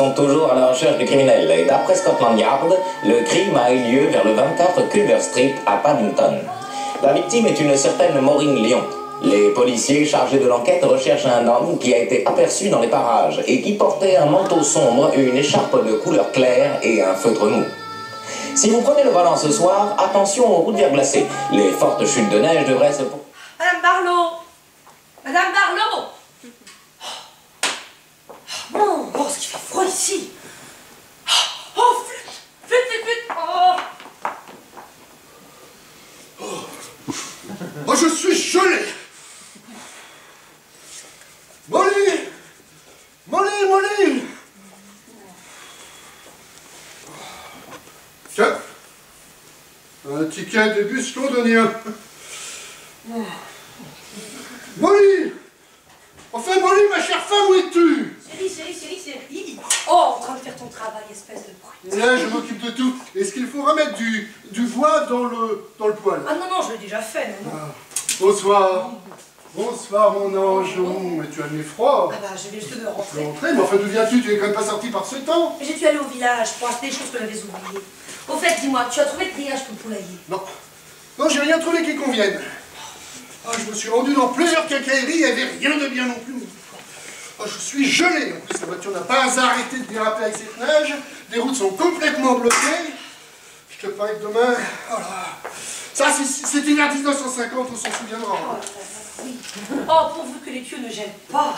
sont toujours à la recherche du criminel. Et d'après Scotland Yard, le crime a eu lieu vers le 24 Culver Street à Paddington. La victime est une certaine Maureen Lyon. Les policiers chargés de l'enquête recherchent un homme qui a été aperçu dans les parages et qui portait un manteau sombre, une écharpe de couleur claire et un feutre mou. Si vous prenez le volant ce soir, attention aux routes verglacées. Les fortes chutes de neige devraient se... Madame Barlow! Madame Barlow! Oh, oh, ce qui fait froid ici! Oh, flûte! Flûte, flûte! Oh! Oh, je suis gelé! Molly! Molly, Molly! Tiens, un ticket de bus londonien. Molly! Enfin, Molly, ma chère femme, où es-tu? Chérie. Oh, en train de faire ton travail, espèce de brute. Là, je m'occupe de tout. Est-ce qu'il faut remettre du bois dans le poêle? Ah non, je l'ai déjà fait, non. Ah. Bonsoir. Bonsoir, mon ange. Mais tu as le nez froid. Ah bah, je viens juste de Tu veux rentrer. rentrer? Mais enfin, d'où viens-tu? Tu es quand même pas sorti par ce temps. Mais j'ai dû aller au village pour acheter des choses que j'avais oubliées. Au fait, dis-moi, tu as trouvé le grillage pour le poulailler? Non. Non, j'ai rien trouvé qui convienne. Ah, je me suis rendu dans plusieurs quincailleries, il n'y avait rien de bien non plus. Oh, je suis gelé. En plus, la voiture n'a pas arrêté de déraper avec cette neige. Les routes sont complètement bloquées. Je te parie que demain... Oh là. Ça, c'est hiver 1950, on s'en souviendra. Oh, oui. Oh, pourvu que les tuyaux ne gênent pas.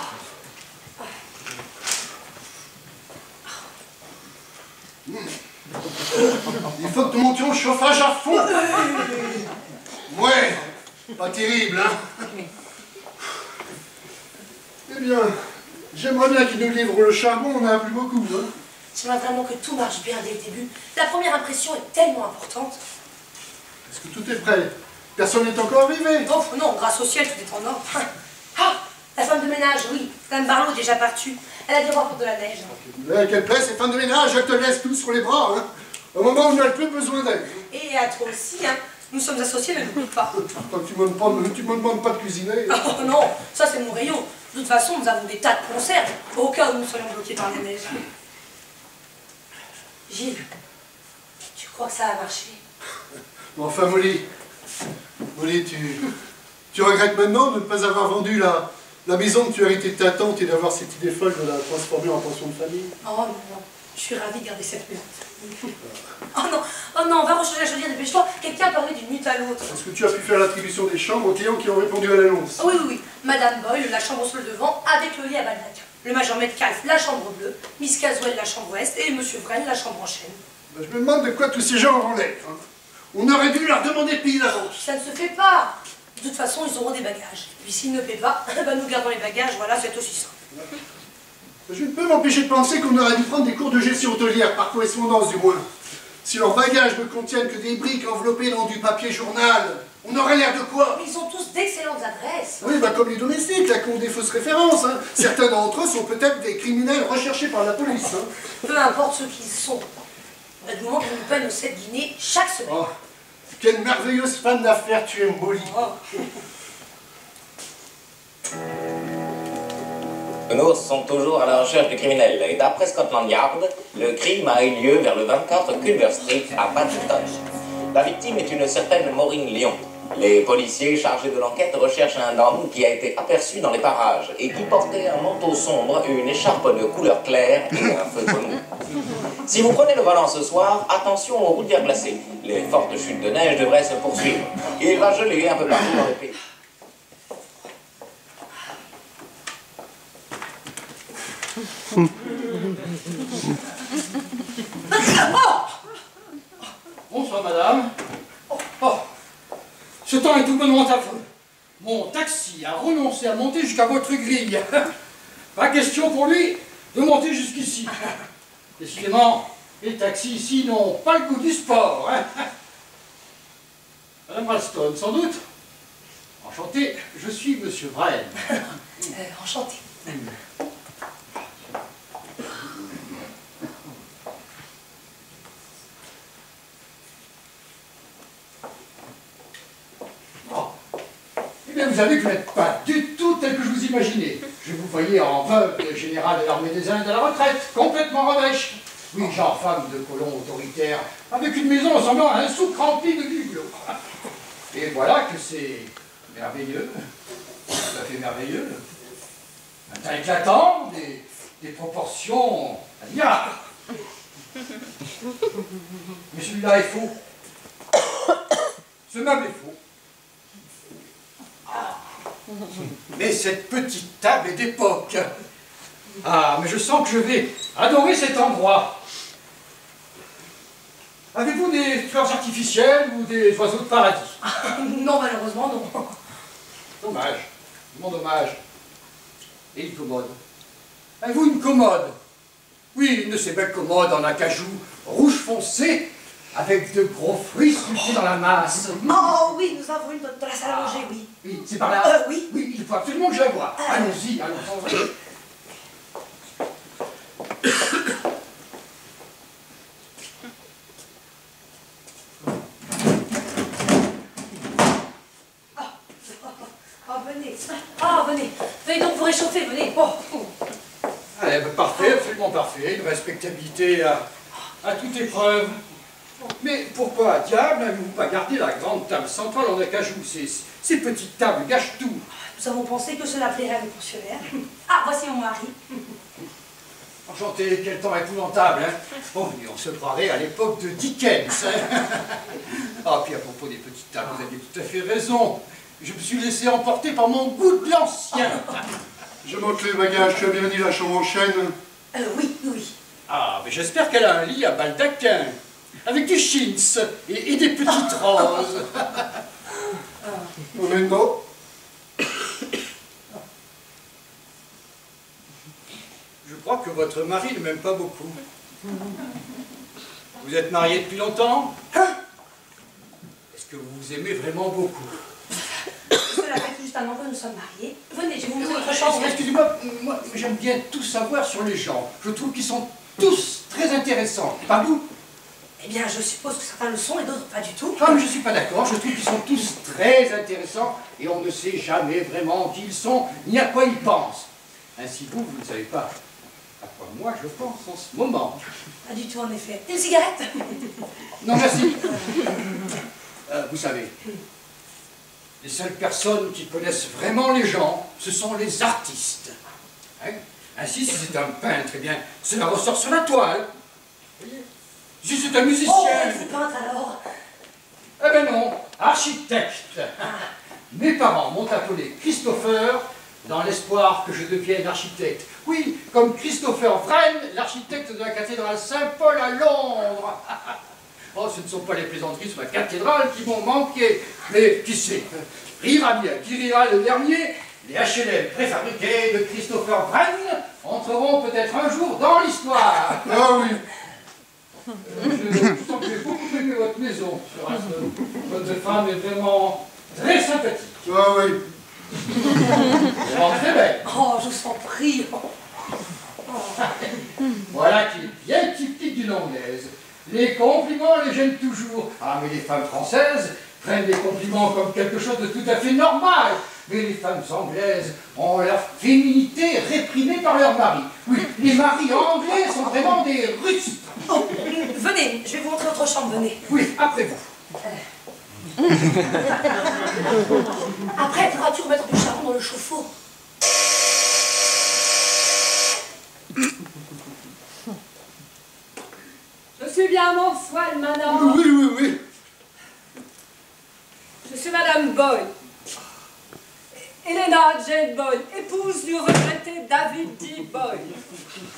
Il faut que nous montions le chauffage à fond. Ouais, pas terrible, hein. Eh bien, j'aimerais bien qu'ils nous livrent le charbon, on n'a plus beaucoup, hein. J'aimerais vraiment que tout marche bien dès le début. La première impression est tellement importante. Est-ce que tout est prêt? Personne n'est encore arrivé. Oh non, grâce au ciel, tout est en ordre. Ah, la femme de ménage, oui. Madame Barlow est déjà partie. Elle a dû voir pour de la neige. Quelle plaît, ces femmes de ménage, elles te laissent tout sur les bras, hein. Au moment où on n'a plus besoin d'elles. Et à toi aussi, hein. Nous sommes associés, ne l'oublie pas. Tant que tu me demandes pas de cuisiner. Oh non, ça c'est mon rayon. De toute façon, nous avons des tas de conserves, au cas où nous soyons bloqués par la neige. Gilles, tu crois que ça a marché? Bon, enfin, Molly, tu regrettes maintenant de ne pas avoir vendu la maison que tu as héritée de ta tante et d'avoir cette idée folle de la transformer en pension de famille? Oh non, je suis ravie de garder cette maison. Oh non, va recharger la chaudière, dépêche-toi. Quelqu'un a parlé d'une minute à l'autre. Est-ce que tu as pu faire l'attribution des chambres aux clients qui ont répondu à l'annonce? Oui. Madame Boyle, la chambre sur le devant, avec le lit à baldaquin. Le Major Metcalf, la chambre bleue. Miss Caswell, la chambre ouest. Et Monsieur Vren, la chambre en chêne. Ben, je me demande de quoi tous ces gens auront l'air, hein. On aurait dû leur demander de payer d'avance. Ça ne se fait pas. De toute façon, ils auront des bagages. Et puis s'ils ne paient pas, nous gardons les bagages, voilà, c'est aussi simple. Je ne peux m'empêcher de penser qu'on aurait dû prendre des cours de gestion hôtelière, par correspondance du moins. Si leurs bagages ne contiennent que des briques enveloppées dans du papier journal, on aurait l'air de quoi? Mais ils ont tous d'excellentes adresses. Oui, bah comme les domestiques, là, qui ont des fausses références, hein. Certains d'entre eux sont peut-être des criminels recherchés par la police, hein. Peu importe ce qu'ils sont. Du moment qu'ils nous payent nos 7 dîners chaque semaine. Oh, quelle merveilleuse femme d'affaires tu es, Molly. Oh. Nous sont toujours à la recherche du criminel. Et d'après Scotland Yard, le crime a eu lieu vers le 24 Culver Street à Paddington. La victime est une certaine Maureen Lyon. Les policiers chargés de l'enquête recherchent un homme qui a été aperçu dans les parages et qui portait un manteau sombre, une écharpe de couleur claire et un feutre mou. Si vous prenez le volant ce soir, attention aux routes verglacées. Les fortes chutes de neige devraient se poursuivre. Il va geler un peu partout dans le pays. Bonsoir, madame. Oh, ce temps est tout bonnement affreux. Mon taxi a renoncé à monter jusqu'à votre grille. Pas question pour lui de monter jusqu'ici. Décidément, les taxis ici n'ont pas le goût du sport. Hein. Madame Ralston, sans doute. Enchanté, je suis Monsieur Vren. Enchanté. Eh bien, vous avez vu que vous n'êtes pas du tout tel que je vous imaginais. je vous voyais en veuve de général de l'armée des Indes à la retraite, complètement revêche. Oui, genre femme de colon autoritaire, avec une maison ressemblant à un souk rempli de bibelots. Et voilà que c'est merveilleux, tout à fait merveilleux. Un teint éclatant, des proportions admirables. Mais celui-là est faux. Ce meuble est faux. Ah. Mais cette petite table est d'époque. Ah, mais je sens que je vais adorer cet endroit. Avez-vous des fleurs artificielles ou des oiseaux de paradis? Non, malheureusement, non. Dommage, mon dommage. Et une commode. Avez-vous une commode? Oui, une de ces belles commodes en acajou rouge foncé, avec de gros fruits sculptés dans la masse. Oh oui, nous avons une de la salle à manger, oui. Oui, c'est par là? Oui. Oui, il faut absolument que je la voie. Allons-y, allons-y. Venez. Ah, venez. Veuillez donc vous réchauffer, venez. Oh. Allez, parfait, absolument parfait. Une respectabilité à toute épreuve. Mais pourquoi, diable, n'avez-vous pas gardé la grande table centrale en acajou? Ces petites tables gâchent tout. Nous avons pensé que cela plairait à nos pensionnaires. Ah, voici mon mari. Enchanté, quel temps épouvantable, hein? Oh, mais on se croirait à l'époque de Dickens, hein? Ah, puis à propos des petites tables, vous avez tout à fait raison. Je me suis laissé emporter par mon goût de l'ancien. Je monte les bagages, tu as bien dit la chambre en chêne? Oui, oui. Ah, mais j'espère qu'elle a un lit à baldaquin, avec du chintz et des petites roses. Momento. Je crois que votre mari ne m'aime pas beaucoup. Vous êtes marié depuis longtemps? Est-ce que vous vous aimez vraiment beaucoup? Cela fait juste un an que nous sommes mariés. Venez, je vais vous montrer votre chambre. Excusez-moi, moi j'aime bien tout savoir sur les gens. Je trouve qu'ils sont tous très intéressants. Pas vous? Eh bien, je suppose que certains le sont et d'autres pas du tout. Ah, mais je ne suis pas d'accord. Je trouve qu'ils sont tous très intéressants et on ne sait jamais vraiment qui ils sont ni à quoi ils pensent. Ainsi, vous ne savez pas à quoi moi je pense en ce moment. Pas du tout, en effet. Une cigarette? Non, merci. Vous savez, les seules personnes qui connaissent vraiment les gens, ce sont les artistes. Hein? Ainsi, si c'est un peintre, eh bien, cela ressort sur la toile. Vous voyez? Si c'est un musicien... Oh, êtes-vous peintre alors? Eh ben non, architecte. Mes parents m'ont appelé Christopher dans l'espoir que je devienne architecte. Oui, comme Christopher Wren, l'architecte de la cathédrale Saint-Paul à Londres. Oh, ce ne sont pas les plaisanteries sur la cathédrale qui m'ont manqué. Mais qui sait, rira bien. Qui rira le dernier? Les HLM préfabriqués de Christopher Wren entreront peut-être un jour dans l'histoire. Ah oui. Je sens que j'ai beaucoup aimé votre maison, sur votre femme est vraiment très sympathique. Ah oui. Vraiment très belle. Oh, je vous en prie. Voilà qui est bien typique d'une anglaise. Les compliments les gênent toujours. Ah, mais les femmes françaises prennent les compliments comme quelque chose de tout à fait normal. Mais les femmes anglaises ont leur féminité réprimée par leur mari. Oui, les maris anglais sont vraiment des Russes. Oh, venez, je vais vous montrer votre chambre, venez. Oui, après vous. Après, pourras-tu remettre du charbon dans le chauffe-eau? Je suis bien Monsoil, madame. Oui, oui, oui. Je suis madame Boyle. Helena Jane Boyle, épouse du regretté David D. Boyle.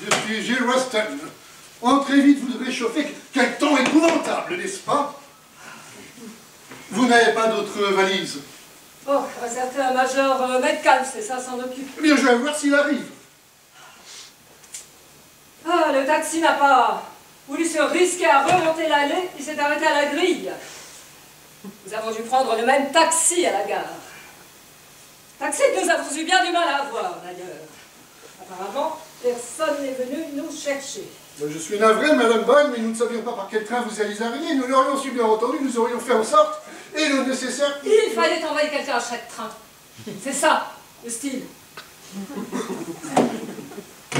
Je suis Gilles Weston. Entrez vite, vous devez chauffer. Quel temps épouvantable, n'est-ce pas? Vous n'avez pas d'autres valises? Oh, un certain major Metcalf, c'est ça, s'en occupe. Eh bien, je vais voir s'il arrive. Ah, le taxi n'a pas voulu se risquer à remonter l'allée, il s'est arrêté à la grille. Nous avons dû prendre le même taxi à la gare. Taxi que nous avons eu bien du mal à avoir, d'ailleurs. Apparemment, personne n'est venu nous chercher. Je suis navré, Madame Boyle, mais nous ne savions pas par quel train vous alliez arriver. Nous l'aurions su bien entendu, nous aurions fait en sorte, et le nécessaire... Il fallait envoyer quelqu'un à chaque train. C'est ça, le style.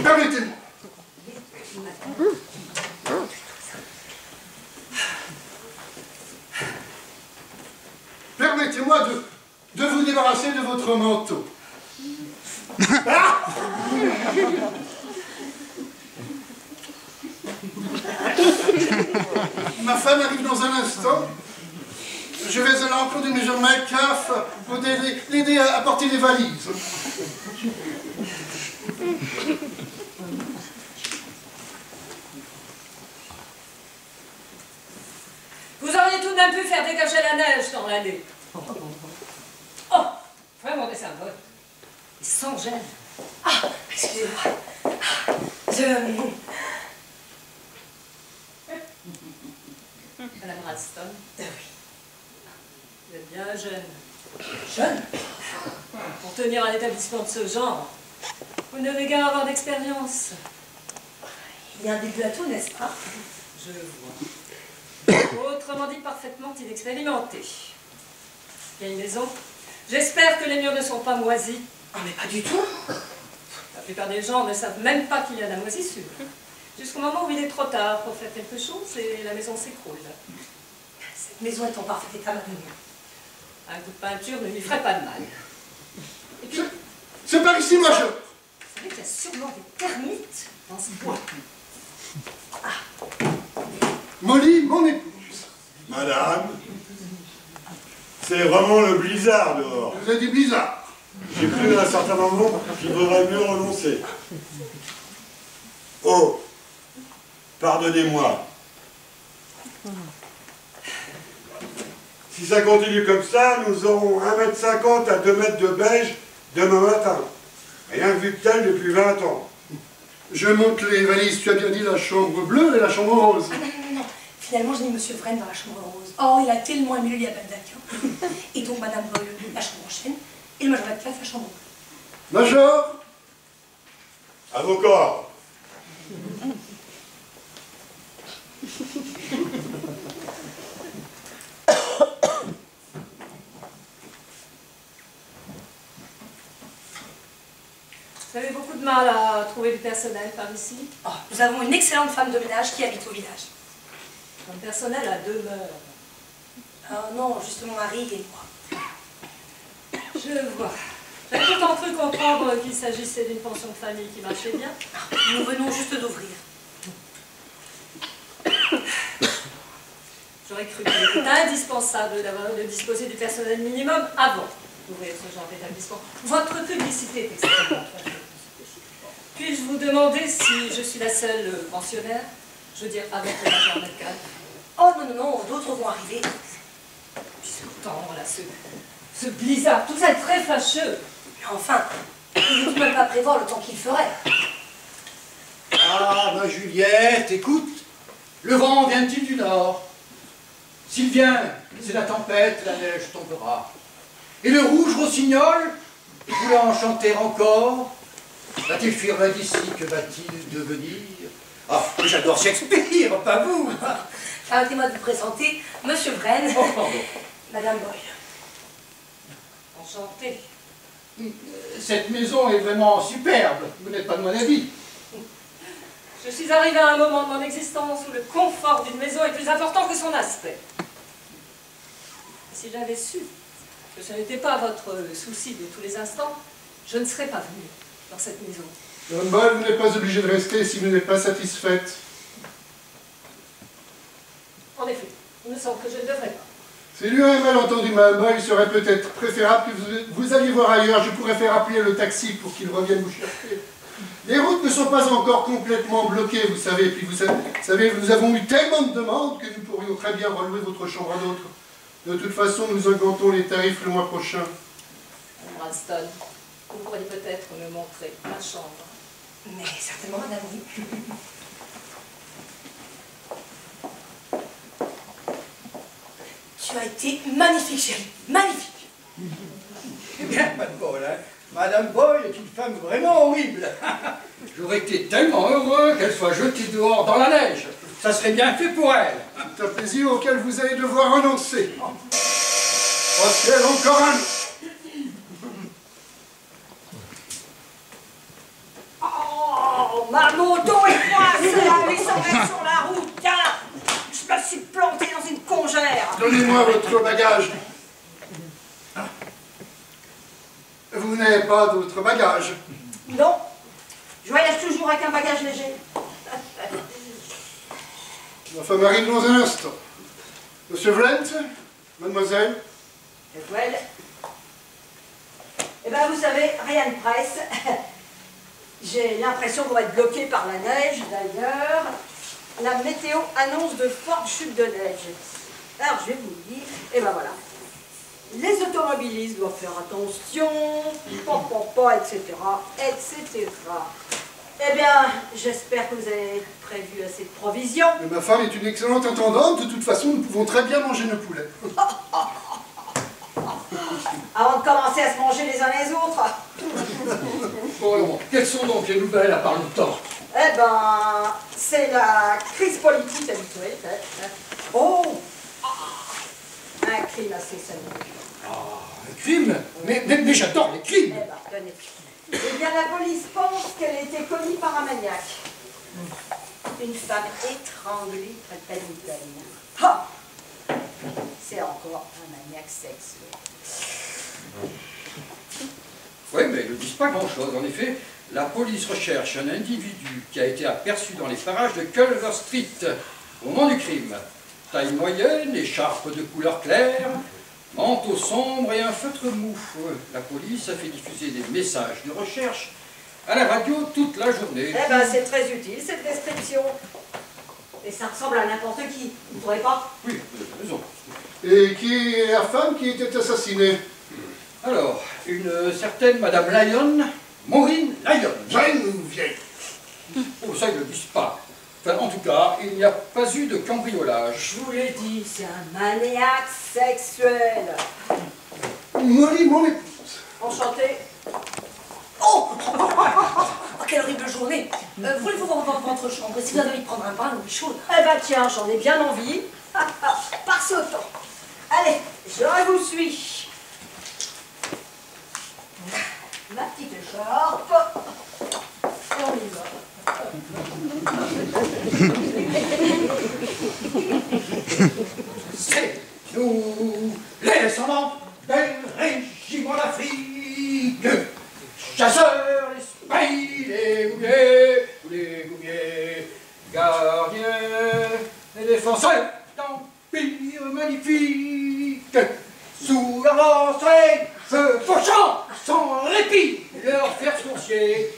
Permettez-moi. Permettez-moi de vous débarrasser de votre manteau. Ah! Ma femme arrive dans un instant. Je vais à l'encontre de mes jeunes CAF pour l'aider à porter les valises. Vous auriez tout de même pu faire dégager la neige dans l'allée. Oh, vraiment des symboles. Sans gêne. Ah, excusez-moi. Madame Ralston. Oui. Vous êtes bien jeune. Jeune? Pour tenir un établissement de ce genre, vous ne devez guère avoir d'expérience. Il y a un début à tout, n'est-ce pas? Je vois. Autrement dit, parfaitement inexpérimenté. Il y a une maison. J'espère que les murs ne sont pas moisis. Ah, mais pas du tout. La plupart des gens ne savent même pas qu'il y a de la moisissure. Jusqu'au moment où il est trop tard pour faire quelque chose et la maison s'écroule. Cette maison est en parfait état maintenant. Un coup de peinture ne lui ferait pas de mal. Et puis, C'est par ici, major. vous savez qu'il y a sûrement des termites dans ce bois. Molly, mon épouse. Madame, c'est vraiment le blizzard dehors. Vous avez dit bizarre. J'ai cru à un certain moment qu'il vaudrait mieux renoncer. Oh, pardonnez-moi. Si ça continue comme ça, nous aurons 1,50 m à 2 mètres de beige demain matin. Rien vu de tel depuis 20 ans. Je monte les valises, tu as bien dit la chambre bleue et la chambre rose. Ah non. Finalement, j'ai mis Monsieur Vren dans la chambre rose. Oh, il a tellement aimé le lit à Baldaquin. Et donc Madame Boyle, la chambre en chêne, et le major Metcalf, la chambre bleue. Major, À vos corps. Vous avez beaucoup de mal à trouver du personnel par ici. Oh, nous avons une excellente femme de ménage qui habite au village. Un personnel à demeure. Non, justement Harry et moi. Je vois. J'ai pourtant cru comprendre qu'il s'agissait d'une pension de famille qui marchait bien. Nous venons juste d'ouvrir. J'aurais cru qu'il était indispensable de disposer du personnel minimum avant d'ouvrir ce genre d'établissement. Votre publicité est extrêmement trompée. Puis-je vous demander si je suis la seule pensionnaire? Je veux dire, avec le major Metcalf. Oh non, d'autres vont arriver. Puis ce temps, là, ce blizzard, tout ça est très fâcheux. Mais enfin, nous ne pouvons pas prévoir le temps qu'il ferait. Ah, ma Juliette, écoute, le vent vient-il du nord? S'il vient, c'est la tempête, la neige tombera. Et le rouge rossignol, voulant en chanter encore, va-t-il fuir loin d'ici? Que va-t-il devenir? Ah, j'adore Shakespeare, pas vous? Permettez-moi de vous présenter Monsieur Vren, Oh, pardon. Madame Boyle. Enchantée. Cette maison est vraiment superbe, vous n'êtes pas de mon avis. Je suis arrivée à un moment de mon existence où le confort d'une maison est plus important que son aspect. Si j'avais su que ce n'était pas votre souci de tous les instants, je ne serais pas venue dans cette maison. Madame Boyle, vous n'êtes pas obligée de rester si vous n'êtes pas satisfaite. En effet, il me semble que je ne devrais pas. S'il y a un malentendu, Madame Boyle, il serait peut-être préférable que vous alliez voir ailleurs. Je pourrais faire appeler le taxi pour qu'il revienne vous chercher. Les routes ne sont pas encore complètement bloquées, vous savez. Puis vous savez, nous avons eu tellement de demandes que nous pourrions très bien relouer votre chambre à d'autres. De toute façon, nous augmentons les tarifs le mois prochain. Madame Ralston, vous pourriez peut-être me montrer ma chambre. Mais certainement, Madame, oui. Tu as été magnifique, chérie. Magnifique. Bien, pas de bol, hein. Madame Boyle est une femme vraiment horrible. J'aurais été tellement heureux qu'elle soit jetée dehors dans la neige. Ça serait bien fait pour elle. C'est un plaisir auquel vous allez devoir renoncer. Oh ciel, encore un. Oh, Oh, ma moto est coincée à 800 mètres sur la route. Tiens, je me suis planté dans une congère. Donnez-moi votre bagage. Vous n'avez pas d'autre bagage? Non, je voyage toujours avec un bagage léger. Ma femme arrive dans un instant. Monsieur Brent, mademoiselle. Well. Eh bien, vous savez, rien de presse. J'ai l'impression qu'on va être bloqué par la neige, d'ailleurs. La météo annonce de fortes chutes de neige. Alors, je vais vous le dire, et ben voilà. Les automobilistes doivent faire attention, etc., etc. Eh bien, j'espère que vous avez prévu assez de provisions. Mais ma femme est une excellente intendante. De toute façon, nous pouvons très bien manger nos poulets. Avant de commencer à se manger les uns les autres. Bon, alors, quelles sont donc les nouvelles à part le temps? Eh ben, c'est la crise politique habituelle. Oh, un crime assez sanguinaire. Ah, un crime? Mais j'adore les crimes. Eh ben, tenez. Eh bien, la police pense qu'elle a été commise par un maniaque. Une femme étranglée près de Paddington. Ha! C'est encore un maniaque sexuel. Oui, mais ils ne disent pas grand-chose. En effet, la police recherche un individu qui a été aperçu dans les parages de Culver Street au moment du crime. Taille moyenne, écharpe de couleur claire, manteau sombre et un feutre mou. La police a fait diffuser des messages de recherche à la radio toute la journée. Eh ben, c'est très utile, cette description. Et ça ressemble à n'importe qui, vous ne trouvez pas? Oui, vous avez raison. Et qui est la femme qui était assassinée? Alors, une certaine Madame Lyon, Maureen Lyon. Jeune ou vieille? Oh, ça, ils ne le disent pas. Enfin, en tout cas, il n'y a pas eu de cambriolage. Je vous l'ai dit, c'est un maniaque sexuel. Molly, mon épouse. Enchanté. Oh, quelle horrible journée. Voulez-vous voir votre chambre? Si vous avez envie de prendre un bain, l'eau est chaude. Eh ben tiens, j'en ai bien envie. Passez au temps. Allez, je vous suis. Ma petite écharpe. Et on y va. C'est nous, les descendants del régiment d'Afrique, chasseurs, les spies, les goumiers, gardiens, les défenseurs d'empire magnifique, sous leur lancée, feu fauchant, sans répit, leur fer sourcier.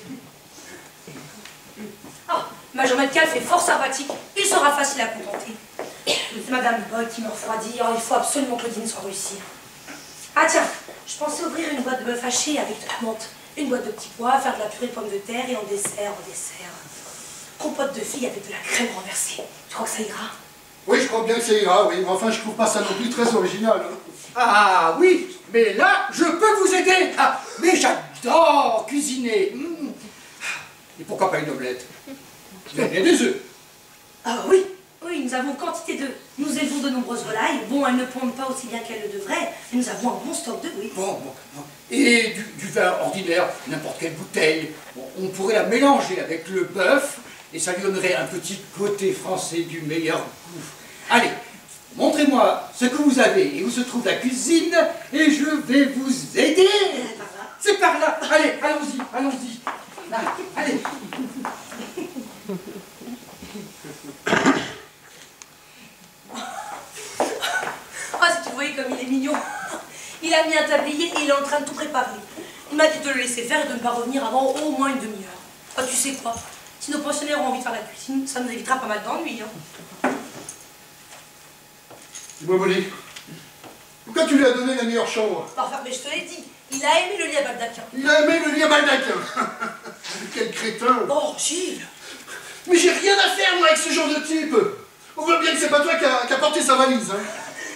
Ah, Major Metcalf est fort sympathique. Il sera facile à contenter. C'est Madame Boyd qui me refroidit. Oh, il faut absolument que le dîner soit réussi. Ah tiens, je pensais ouvrir une boîte de bœuf haché avec de la menthe, une boîte de petits pois, faire de la purée de pommes de terre et en dessert, compote de figues avec de la crème renversée. Tu crois que ça ira? Oui, je crois bien que ça ira, oui. Mais enfin, je trouve pas ça non plus très original. Hein. Ah oui, mais là, je peux vous aider. Ah, mais j'adore cuisiner. Et pourquoi pas une omelette? Vous avez des œufs. Ah oui, oui, nous avons quantité d'œufs. Nous élevons de nombreuses volailles. Bon, elles ne pondent pas aussi bien qu'elles le devraient, mais nous avons un bon stock d'œufs, oui. Bon. Et du vin ordinaire, n'importe quelle bouteille. Bon, on pourrait la mélanger avec le bœuf et ça lui donnerait un petit côté français du meilleur goût. Allez, montrez-moi ce que vous avez et où se trouve la cuisine et je vais vous aider. C'est par là. Allez, allons-y. Là, allez. Ah, si tu voyais comme il est mignon. Il a mis un tablier et il est en train de tout préparer. Il m'a dit de le laisser faire et de ne pas revenir avant au moins une demi-heure. Ah, tu sais quoi? Si nos pensionnaires ont envie de faire la cuisine, ça nous évitera pas mal d'ennuis. Hein. Dis-moi, Molly, pourquoi tu lui as donné la meilleure chambre? Enfin, mais je te l'ai dit, il a aimé le lit à baldaquin. Il a aimé le lit à baldaquin. Quel crétin. Oh, Gilles. Mais j'ai rien à faire, moi, avec ce genre de type. On voit bien que c'est pas toi qui a porté sa valise. Hein.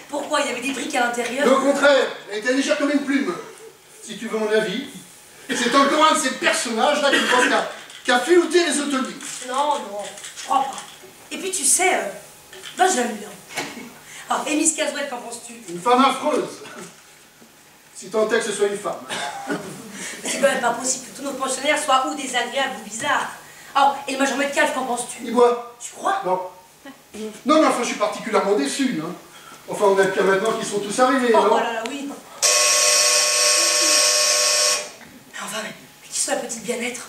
Pourquoi? Il y avait des briques à l'intérieur? Au contraire, elle était légère comme une plume. Si tu veux mon avis, c'est encore un de ces personnages-là qui pense qu'à filouter les hôteliers. Non, je crois pas. Et puis tu sais, ben je l'aime bien. Alors, et Miss Caswell, qu'en penses-tu? Une femme affreuse. Si tant est que ce soit une femme. C'est quand même pas possible que tous nos pensionnaires soient ou désagréables ou bizarres. Oh, et le Major Metcalf, qu'en penses-tu? Il boit. Tu crois? Non. Non, mais enfin, je suis particulièrement déçu. Hein. Enfin, on a qu'à maintenant qu'ils sont tous arrivés, Oh, non? oh là là, oui. Enfin, mais qui soit la petite bien-être?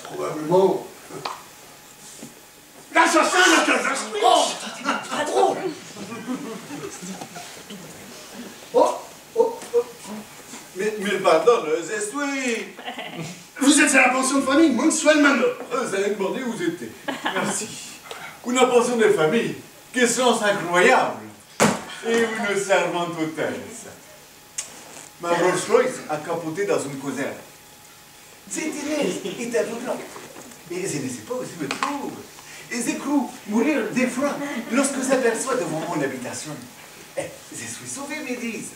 Probablement. L'assassin de Kansas Street! Oh, t'es pas drôle. Oh, oh, oh. Mais pardon, je suis... Vous êtes à la pension de famille Maxwell Manor. Vous allez demander où j'étais. Merci. Une pension de famille. Quelle chance incroyable. Et une servante hôtesse. Ma Rolls-Royce a capoté dans une causette. Cette Inès est aveuglante. Et je ne sais pas où je me trouve. Et j'ai cru mourir d'effroi lorsque j'aperçois devant mon habitation. Je suis sauvé, me disent.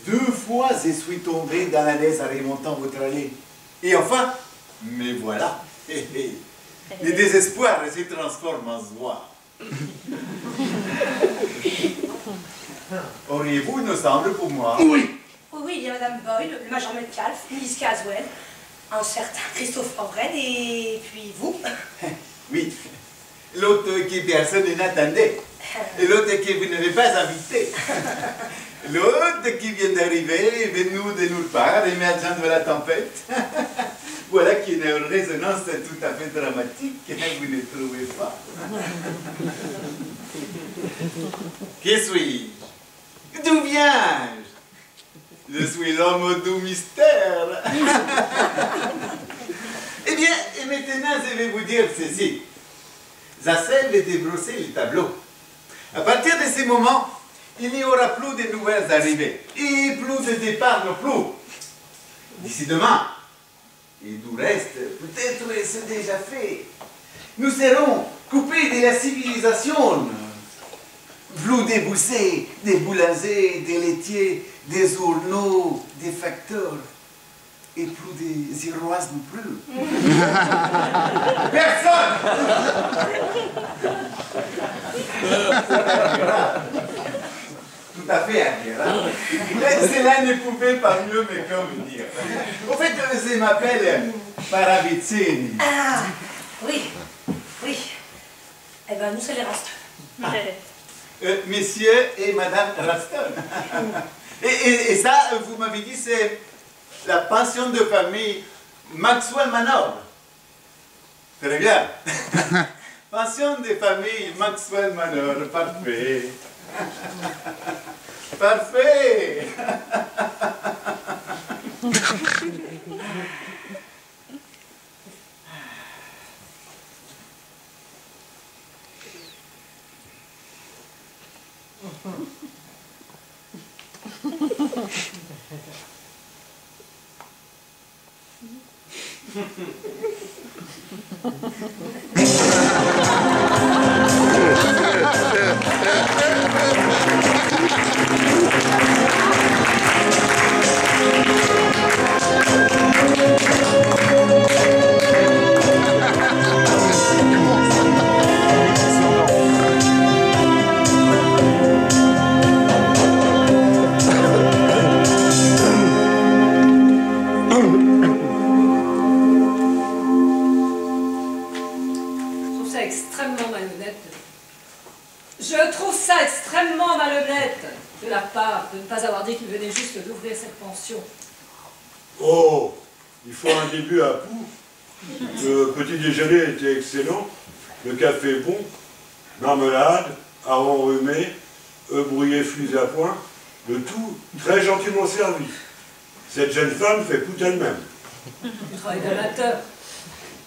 2 fois, je suis tombé dans la neige en remontant votre allée. Et enfin, me voilà. Le désespoir se transforme en joie. Auriez-vous une ensemble pour moi? Oui. Oui, oui, il y a Madame Boyle, le Major Metcalf, Miss Caswell, un certain Christophe Orren, et puis vous. Oui. L'autre qui personne n'attendait. Et l'autre qui vous n'avez pas invité. L'autre qui vient d'arriver, venu de nulle part, émergeant de la tempête. Voilà qui est une résonance tout à fait dramatique, vous ne trouvez pas? Qui suis-je? D'où viens-je? Je suis l'homme du mystère. Eh bien, et maintenant, je vais vous dire ceci. J'essaie de débrosser le tableau. À partir de ce moment, il n'y aura plus de nouvelles arrivées. Et plus de départs non plus. D'ici demain. Et du reste, peut-être c'est déjà fait. Nous serons coupés de la civilisation. Plus des boussers, des boulangers, des laitiers, des journaux, des facteurs. Et plus des Iroises non plus. Personne! Tout à fait admirable. Cela ne pouvait pas mieux me convenir. Au fait, je m'appelle Paravicini. Ah, oui, oui. Eh ben, nous, c'est les Raston. Monsieur et Madame Raston. Et ça, vous m'avez dit, c'est la pension de famille Maxwell Manor. Très bien. Pension de famille Maxwell Manor, parfait. Parfait. Je trouve ça extrêmement malhonnête de la part de ne pas avoir dit qu'il venait juste d'ouvrir cette pension. Oh, il faut un début à Pou. Le petit déjeuner était excellent, le café bon, marmelade, hareng enrhumé, œufs brouillés fusés à point, le tout très gentiment servi. Cette jeune femme fait Pou elle-même. Du travail d'amateur.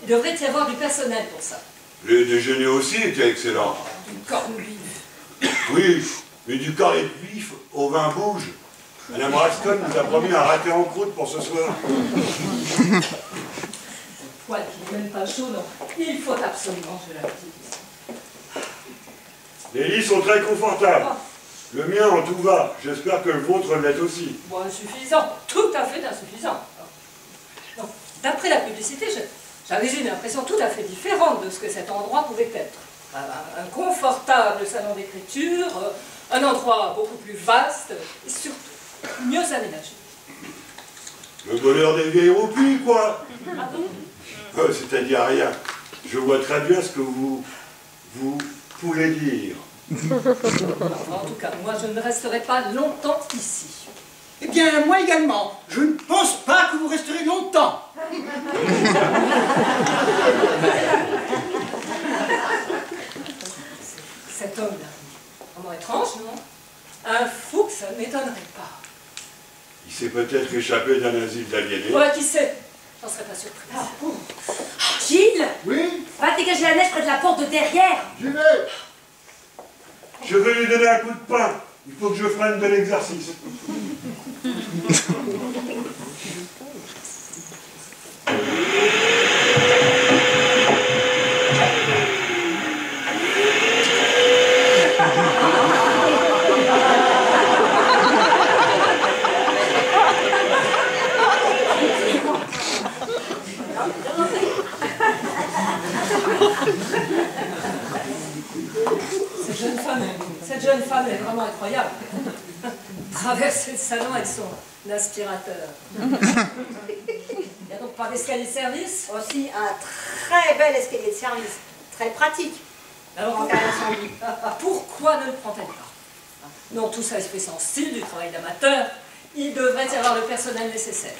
Il devrait y avoir du personnel pour ça. Le déjeuner aussi était excellent. Du corned beef. Oui, mais du carré de vif au vin bouge. Madame Raston nous a promis un raté en croûte pour ce soir. Le poil qui n'est même pas chaud, non. Il faut absolument que je la dise. Les lits sont très confortables. Le mien en tout va. J'espère que le vôtre l'est aussi. Bon, insuffisant. Tout à fait insuffisant. Donc, d'après la publicité, j'avais une impression tout à fait différente de ce que cet endroit pouvait être. Un confortable salon d'écriture, un endroit beaucoup plus vaste, et surtout mieux aménagé. Le bonheur des vieilles roupies, quoi. Ah bon? C'est-à-dire rien. Je vois très bien ce que vous voulez dire. En tout cas, moi, je ne resterai pas longtemps ici. Eh bien, moi également. Je ne pense pas que vous resterez longtemps. Cet homme-là, vraiment étrange, non? Un fou que ça ne m'étonnerait pas. Il s'est peut-être échappé d'un asile d'aliénés. Ouais, qui sait? J'en serais pas surprise. Gilles, Oui, va dégager la neige près de la porte de derrière. j'y vais. Je vais lui donner un coup de pain. Il faut que je freine de l'exercice. Cette jeune femme est vraiment incroyable. Traverser le salon avec son aspirateur. Il n'y a donc pas d'escalier de service? Aussi un très bel escalier de service, très pratique. Alors, En cas d'incendie. pourquoi ne le prend-elle pas? Non, tout ça est fait sans style, du travail d'amateur. Il devrait y avoir le personnel nécessaire.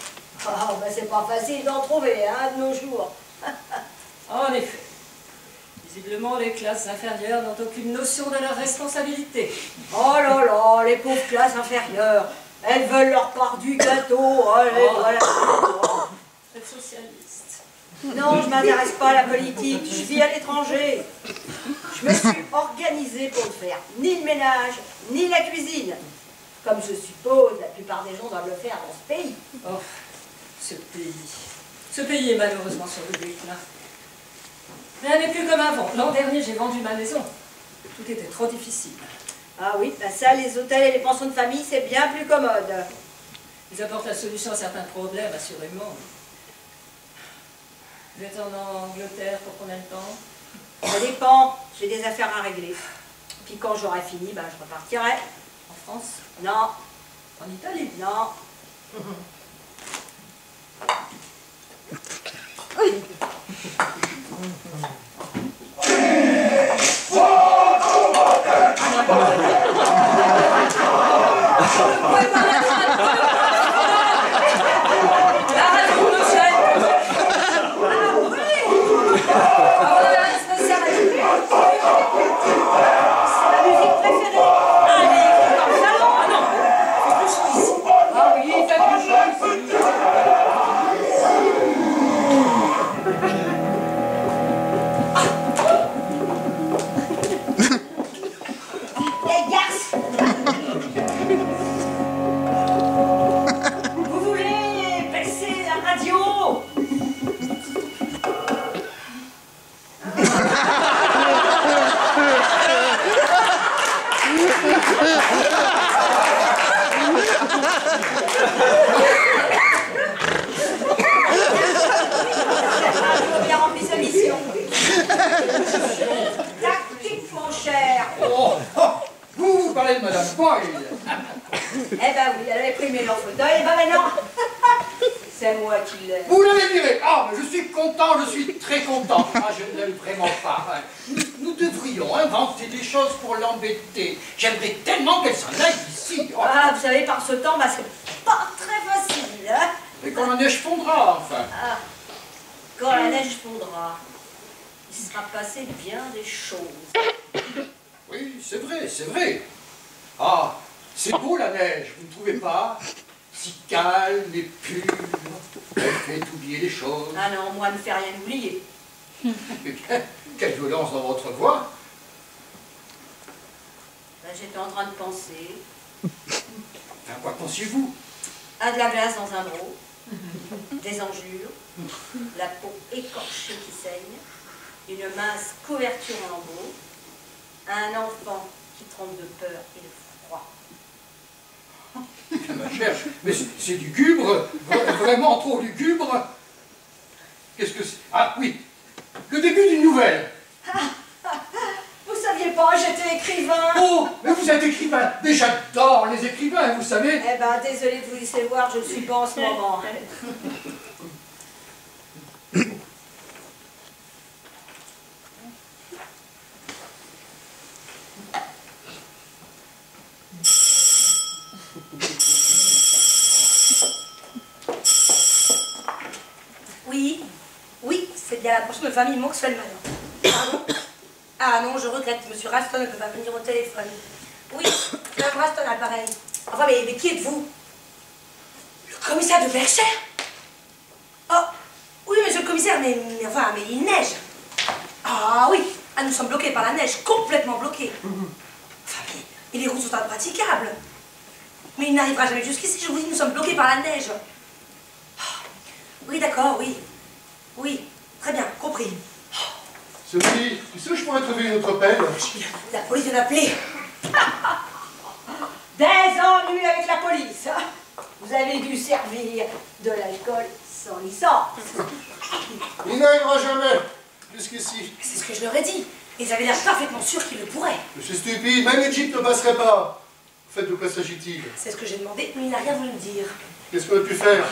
Ah, ben c'est pas facile d'en trouver, hein, de nos jours. En effet. Visiblement, les classes inférieures n'ont aucune notion de leur responsabilité. Oh là là, les pauvres classes inférieures, elles veulent leur part du gâteau. Allez, voilà. Très socialiste. Non, je m'intéresse pas à la politique, je vis à l'étranger. Je me suis organisée pour ne faire ni le ménage, ni la cuisine. Comme je suppose, la plupart des gens doivent le faire dans ce pays. Oh, ce pays. Ce pays est malheureusement sur le déclin. Rien n'est plus comme avant. L'an dernier, j'ai vendu ma maison. Tout était trop difficile. Ah oui, bah ça, les hôtels et les pensions de famille, c'est bien plus commode. Ils apportent la solution à certains problèmes, assurément. Vous êtes en Angleterre pour combien de temps? Ça dépend, j'ai des affaires à régler. Puis quand j'aurai fini, bah, je repartirai. En France? Non, En Italie? non. La radio nous gêne. Ah oui. Ah voilà, spécial. C'est ma musique préférée. Allez, dans le salon. Ah non, il fait plus chaud ici. Ah oui, il fait plus chaud ici. Les garces. Vous voulez baisser la radio? Bien rempli sa mission. Tactique, mon cher. Oh, oh, vous parlez de Madame Boyle. Eh ben oui, elle avait pris mes leur fauteuil, et ben maintenant, c'est moi qui l'ai. Vous l'avez viré. Ah, mais je suis content, je suis très content. Ah, je ne l'aime vraiment pas. Nous devrions inventer des choses pour l'embêter. J'aimerais tellement qu'elle s'en aille d'ici. Oh. Ah, vous savez, par ce temps, bah, c'est pas très facile, hein. Et quand la neige fondra, enfin. Ah, quand la neige fondra, il sera passé bien des choses. Oui, c'est vrai, c'est vrai. Ah, c'est beau la neige, vous ne trouvez pas? Si calme et pure, elle fait oublier les choses. Ah non, moi, ne fait rien oublier. Eh bien, quelle violence dans votre voix. Ben, j'étais en train de penser Enfin, quoi pensiez-vous? à de la glace dans un broc, des enjures, la peau écorchée qui saigne, une mince couverture en lambeaux, un enfant qui tremble de peur et de froid. Ma chère, mais c'est lugubre, vraiment trop lugubre. Qu'est-ce que c'est? Ah oui, le début d'une nouvelle. Vous saviez pas, j'étais écrivain. Oh, mais vous êtes écrivain. Mais j'adore les écrivains, vous savez. Eh ben, désolé de vous laisser voir, je ne suis pas en ce moment. Oui, oui, c'est bien la pension de famille Monkswell maintenant. Pardon? Ah non, je regrette, monsieur Raston ne peut pas venir au téléphone. Oui, Mme Raston a pareil. Enfin, mais qui êtes-vous? Le commissaire de Berkshire? Oh, oui, monsieur le commissaire, mais il neige. Ah oui, ah, nous sommes bloqués par la neige, complètement bloqués. Enfin, mais les routes sont impraticables. Mais il n'arrivera jamais jusqu'ici, je vous dis, nous sommes bloqués par la neige. Oui, d'accord, oui. Oui, très bien, compris. Sophie, tu sais où je pourrais trouver une autre pelle? La police vient d'appeler. Des ennuis avec la police. Vous avez dû servir de l'alcool sans licence. Il n'arrivera jamais jusqu'ici. C'est ce que je leur ai dit. Ils avaient l'air parfaitement sûrs qu'ils le pourraient. Je suis stupide, même une jeep ne passerait pas. En fait, de quoi s'agit-il? C'est ce que j'ai demandé, mais il n'a rien voulu me dire. Qu'est-ce qu'on a pu faire?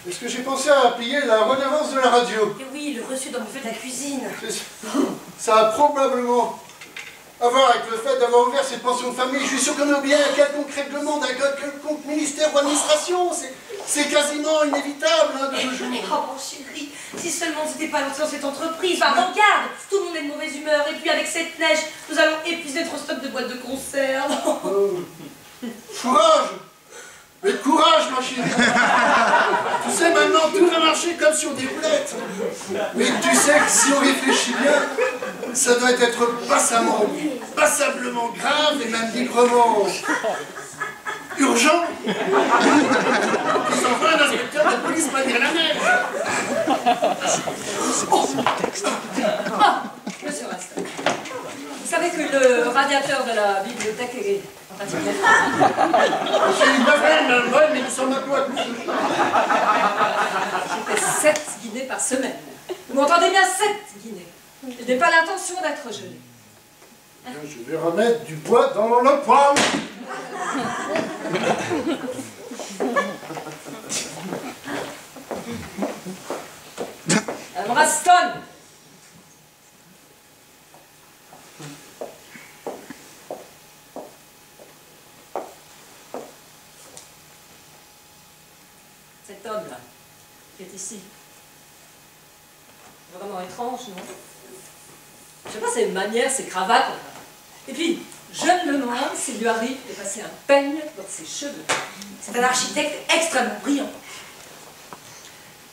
Est-ce que j'ai pensé à payer la redevance de la radio? Et oui, le reçu dans le buffet de la cuisine. Ça a probablement à voir avec le fait d'avoir ouvert cette pension de famille. Je suis sûr qu'on a oublié un quelconque règlement d'un quelconque ministère ou administration. C'est quasiment inévitable hein, de nos jours. Oh mon chéri, si seulement on n'était pas lancé dans cette entreprise. Enfin, regarde, tout le monde est de mauvaise humeur. Et puis avec cette neige, nous allons épuiser notre stock de boîtes de conserve. Oh. Courage! Mais courage, ma chérie! Tu sais, maintenant, tout va marcher comme sur des roulettes. Mais tu sais que si on réfléchit bien, ça doit être passablement grave et même librement urgent. Ils envoient un inspecteur de police malgré la neige. Monsieur Raston, vous savez que le radiateur de la bibliothèque est en train de se C'est une bonne, bonne, mais nous sommes à quoi? Je fais 7 guinées par semaine. Vous m'entendez bien, 7 guinées. Je n'ai pas l'intention d'être gelée. Je vais remettre du bois dans le poêle. Madame Raston! Cet homme-là, qui est ici, vraiment étrange, non? Je sais pas, ses manières, ses cravates. Et puis, je me demande s'il lui arrive de passer un peigne dans ses cheveux. C'est un architecte extrêmement brillant.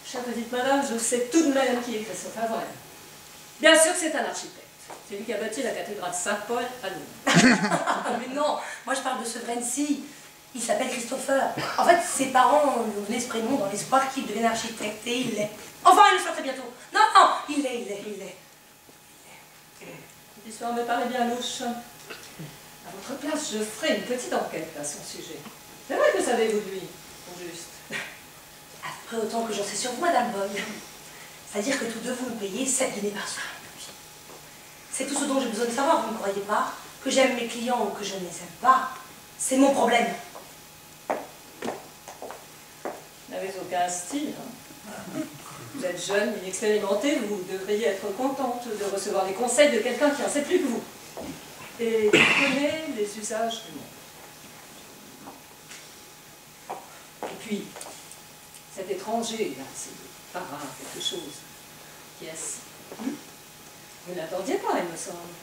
Chère petite madame, je sais tout de même qui écrit ce favori. Bien sûr que c'est un architecte. C'est lui qui a bâti la cathédrale Saint-Paul à Londres. Mais non, moi je parle de ce Vrency. Il s'appelle Christopher. En fait, ses parents lui ont donné ce prénom dans l'espoir qu'il devienne architecte et il l'est. Enfin, il le sera très bientôt. Non, non, il l'est. L'histoire me paraît bien louche. À votre place, je ferai une petite enquête à son sujet. C'est vrai que savez-vous de lui, au juste? Après autant que j'en sais sur vous, Madame Boyle. C'est-à-dire que tous deux, vous me payez 7 guinées par semaine. C'est tout ce dont j'ai besoin de savoir, vous ne croyez pas? Que j'aime mes clients ou que je ne les aime pas, c'est mon problème. Vous n'avez aucun style. Hein? Vous êtes jeune, inexpérimenté, vous devriez être contente de recevoir les conseils de quelqu'un qui en sait plus que vous. Et qui connaît les usages du monde. Et puis, cet étranger, là, c'est parrain, quelque chose. Qui est-ce? Vous n'attendiez pas, il me semble.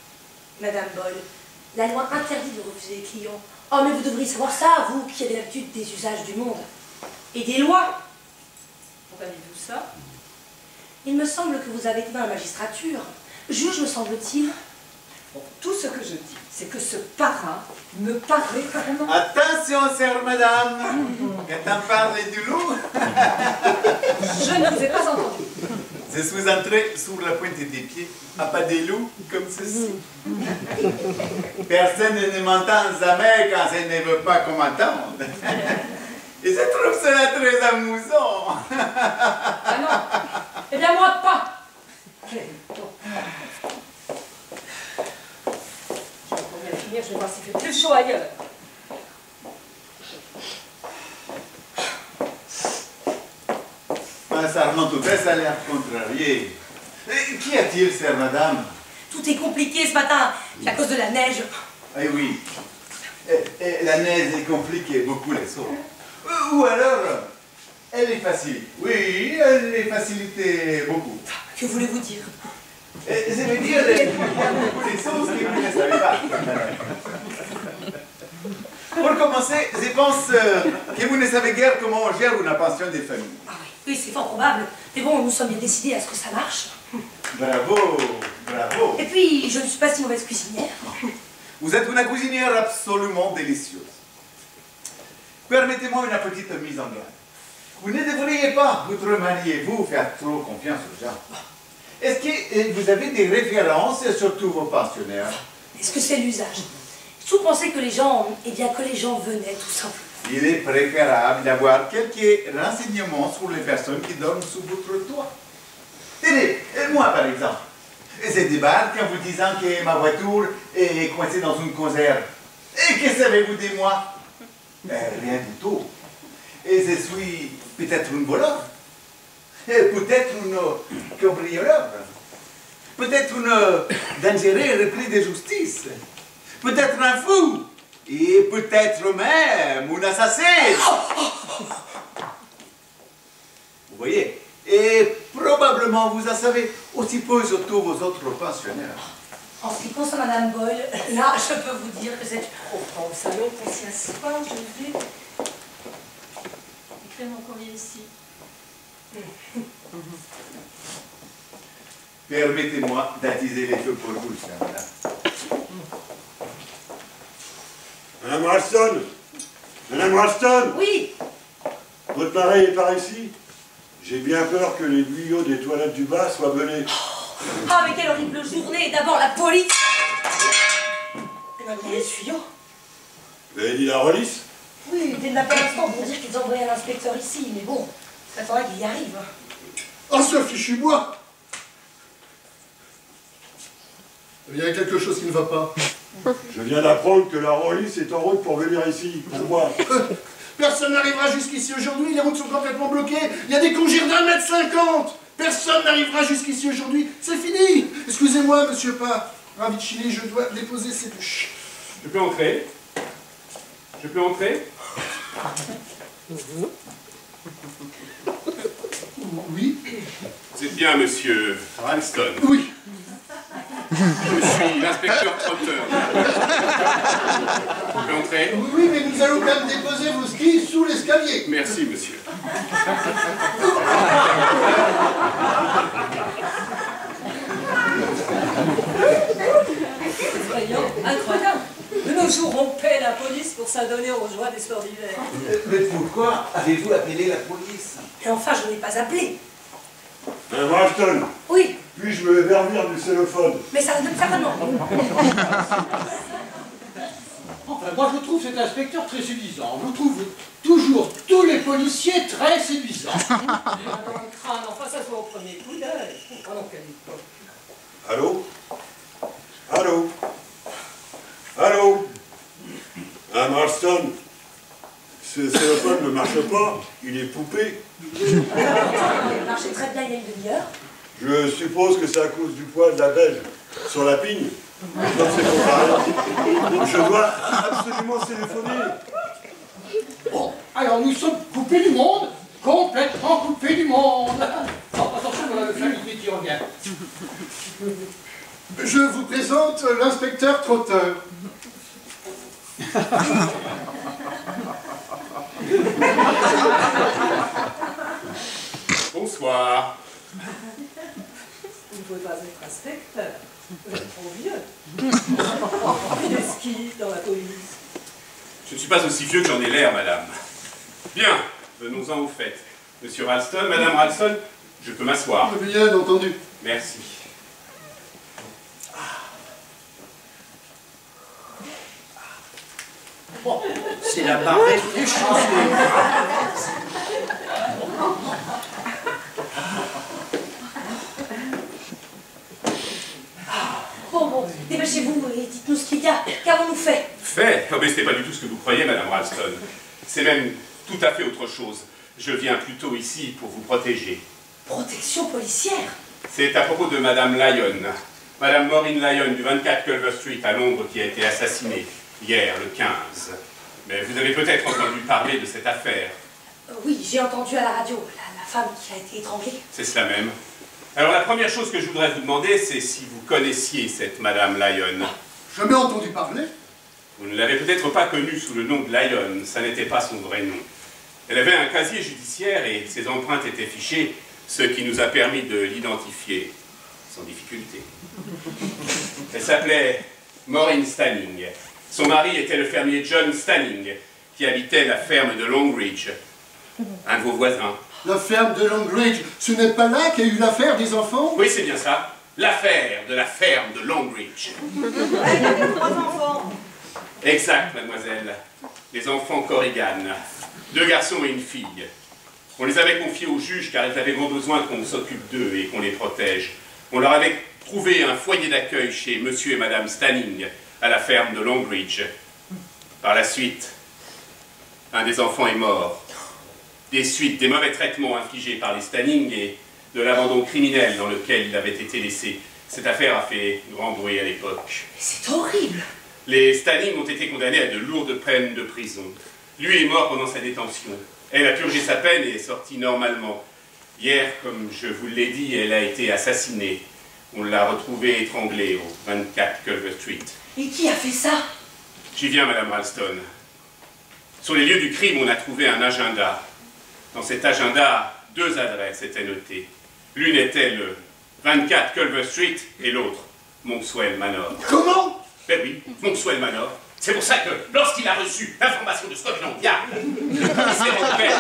Madame Boyle, la loi interdit de refuser les clients. Oh, mais vous devriez savoir ça, vous qui avez l'habitude des usages du monde. Et des lois. Pourquoi dites-vous ça? Il me semble que vous avez été dans la magistrature. Juge, me semble-t-il. Bon, tout ce que je dis, c'est que ce parrain me paraît vraiment... Attention, sœur madame, quand on parle du loup, Je ne vous ai pas entendu. je suis entré sur la pointe des pieds, à pas des loups comme ceci. Personne ne m'entend jamais quand je ne veut pas qu'on m'entende. Et je trouve cela très amusant. Ah non. Eh bien, moi, pas. Bon. Je vais bien finir, je vais voir s'il fait plus chaud ailleurs. Un serment tout ça a l'air contrarié. Qu'y a-t-il, sœur madame? Tout est compliqué ce matin, puis à cause de la neige. Eh oui. Et la neige est compliquée beaucoup les choses. Ou alors, elle est facile. Oui, elle est facilitée beaucoup. Que voulez-vous dire? Je veux dire, il y a beaucoup de choses que vous ne savez pas. Pour commencer, je pense que vous ne savez guère comment on gère une pension des familles. Ah oui, c'est fort probable. Mais bon, nous sommes bien décidés à ce que ça marche. Bravo, bravo. Et puis, je ne suis pas si mauvaise cuisinière. Vous êtes une cuisinière absolument délicieuse. Permettez-moi une petite mise en garde. Vous ne devriez pas, votre mariez-vous, faire trop confiance aux gens. Est-ce que vous avez des références sur tous vos pensionnaires? Est-ce que c'est l'usage? Je pensais que les gens, eh bien, que les gens venaient, tout simplement. Il est préférable d'avoir quelques renseignements sur les personnes qui dorment sous votre toit. Tenez, moi par exemple. Je débarque en vous disant que ma voiture est coincée dans une conserve. Et que savez-vous de moi? Rien du tout. Et je suis peut-être une voleur. Peut-être une cambrioleur. Peut-être une dangereux repris de justice. Peut-être un fou. Et peut-être même une assassine. Vous voyez? Et probablement vous en savez aussi peu sur tous vos autres pensionnaires. En ce qui concerne Madame Boyle, là, je peux vous dire que c'est... Au salon qu'on s'y assoit, je vais écrire mon courrier ici. Permettez-moi d'attiser les feux pour vous, chère madame. Madame Ralston! Madame Ralston! Oui. Votre mari est par ici? J'ai bien peur que les tuyaux des toilettes du bas soient belés. Ah, mais quelle horrible journée! D'abord la police! Et maintenant les tuyaux. Vous avez dit la relice? Oui, dès l'appel instant pour dire qu'ils envoyaient un inspecteur ici, mais bon, ça faudrait qu'il y arrive. Oh, ce fichu bois! Il y a quelque chose qui ne va pas. Je viens d'apprendre que la relice est en route pour venir ici. Pourquoi? Personne n'arrivera jusqu'ici aujourd'hui, les routes sont complètement bloquées, il y a des congires d'1,50 m. Personne n'arrivera jusqu'ici aujourd'hui, c'est fini. Excusez-moi, monsieur Ravicini, je dois déposer ces bûches. Je peux entrer? Je peux entrer? Oui. Vous êtes bien, monsieur Ralston? Oui. Je suis l'inspecteur Trotter. Je peux entrer? Oui, mais nous allons quand même déposer vos skis sous l'escalier. Merci, monsieur. Effrayant, incroyable. De nos jours, on paie la police pour s'adonner aux joies des sports d'hiver. Mais pourquoi avez-vous appelé la police? Et enfin, je n'ai pas appelé. Madame Ralston! Oui, Puis-je me vervir du cellophane? mais ça certainement. Enfin, moi je trouve cet inspecteur très séduisant. Je trouve toujours tous les policiers très séduisants. Dans le crâne, enfin, ça se voit au premier coup d'œil. Oh non, quelle époque. Allô? Allô? Allô? Madame Ralston? Ce cellophane ne marche pas, il est poupé. Il marchait très bien il y a une demi-heure. Je suppose que c'est à cause du poids de la belge sur la pigne. Comme c'est comparé. Je dois absolument téléphoner. Bon, alors nous sommes coupés du monde, complètement coupés du monde. Oh, attention, voilà le famille qui revient. Je vous présente l'inspecteur Trotter. Bonsoir. Vous ne pouvez pas être inspecteur. Vous êtes trop vieux. Il esquive dans la police. Je ne suis pas aussi vieux que j'en ai l'air, madame. Bien, venons-en au fait. Monsieur Ralston, madame Ralston, je peux m'asseoir. Bien entendu. Merci. Bon, c'est la barrette des chanceux. Bon, dépêchez-vous et dites-nous ce qu'il y a. Qu'avons-nous fait? Fait? Oh, mais ce n'est pas du tout ce que vous croyez, madame Ralston. C'est même tout à fait autre chose. Je viens plutôt ici pour vous protéger. Protection policière? C'est à propos de madame Lyon. Madame Maureen Lyon du 24 Culver Street à Londres qui a été assassinée hier, le 15. Mais vous avez peut-être entendu parler de cette affaire. Oui, j'ai entendu à la radio, la femme qui a été étranglée. C'est cela même. Alors la première chose que je voudrais vous demander, c'est si vous connaissiez cette Madame Lyon. Jamais entendu parler. Vous ne l'avez peut-être pas connue sous le nom de Lyon, ça n'était pas son vrai nom. Elle avait un casier judiciaire et ses empreintes étaient fichées, ce qui nous a permis de l'identifier sans difficulté. Elle s'appelait Maureen Stanning. Son mari était le fermier John Stanning, qui habitait la ferme de Longridge, un de vos voisins. La ferme de Longridge, ce n'est pas là qu'il y a eu l'affaire des enfants? Oui, c'est bien ça. L'affaire de la ferme de Longridge. Elle avait 3 enfants. Exact, mademoiselle. Les enfants Corrigan. 2 garçons et une fille. On les avait confiés au juge car ils avaient grand besoin qu'on s'occupe d'eux et qu'on les protège. On leur avait trouvé un foyer d'accueil chez monsieur et madame Stanning à la ferme de Longridge. Par la suite, un des enfants est mort. Des suites des mauvais traitements infligés par les Stanning et de l'abandon criminel dans lequel il avait été laissé. Cette affaire a fait grand bruit à l'époque. C'est horrible. Les Stanning ont été condamnés à de lourdes peines de prison. Lui est mort pendant sa détention. Elle a purgé sa peine et est sortie normalement. Hier, comme je vous l'ai dit, elle a été assassinée. On l'a retrouvée étranglée au 24 Culver Street. Et qui a fait ça? J'y viens, Madame Ralston. Sur les lieux du crime, on a trouvé un agenda. Dans cet agenda, 2 adresses étaient notées. L'une était le 24 Culver Street et l'autre, Monkswell Manor. Comment? Ben oui, Monkswell Manor. C'est pour ça que, lorsqu'il a reçu l'information de Scotland Yard, le commissaire Ogden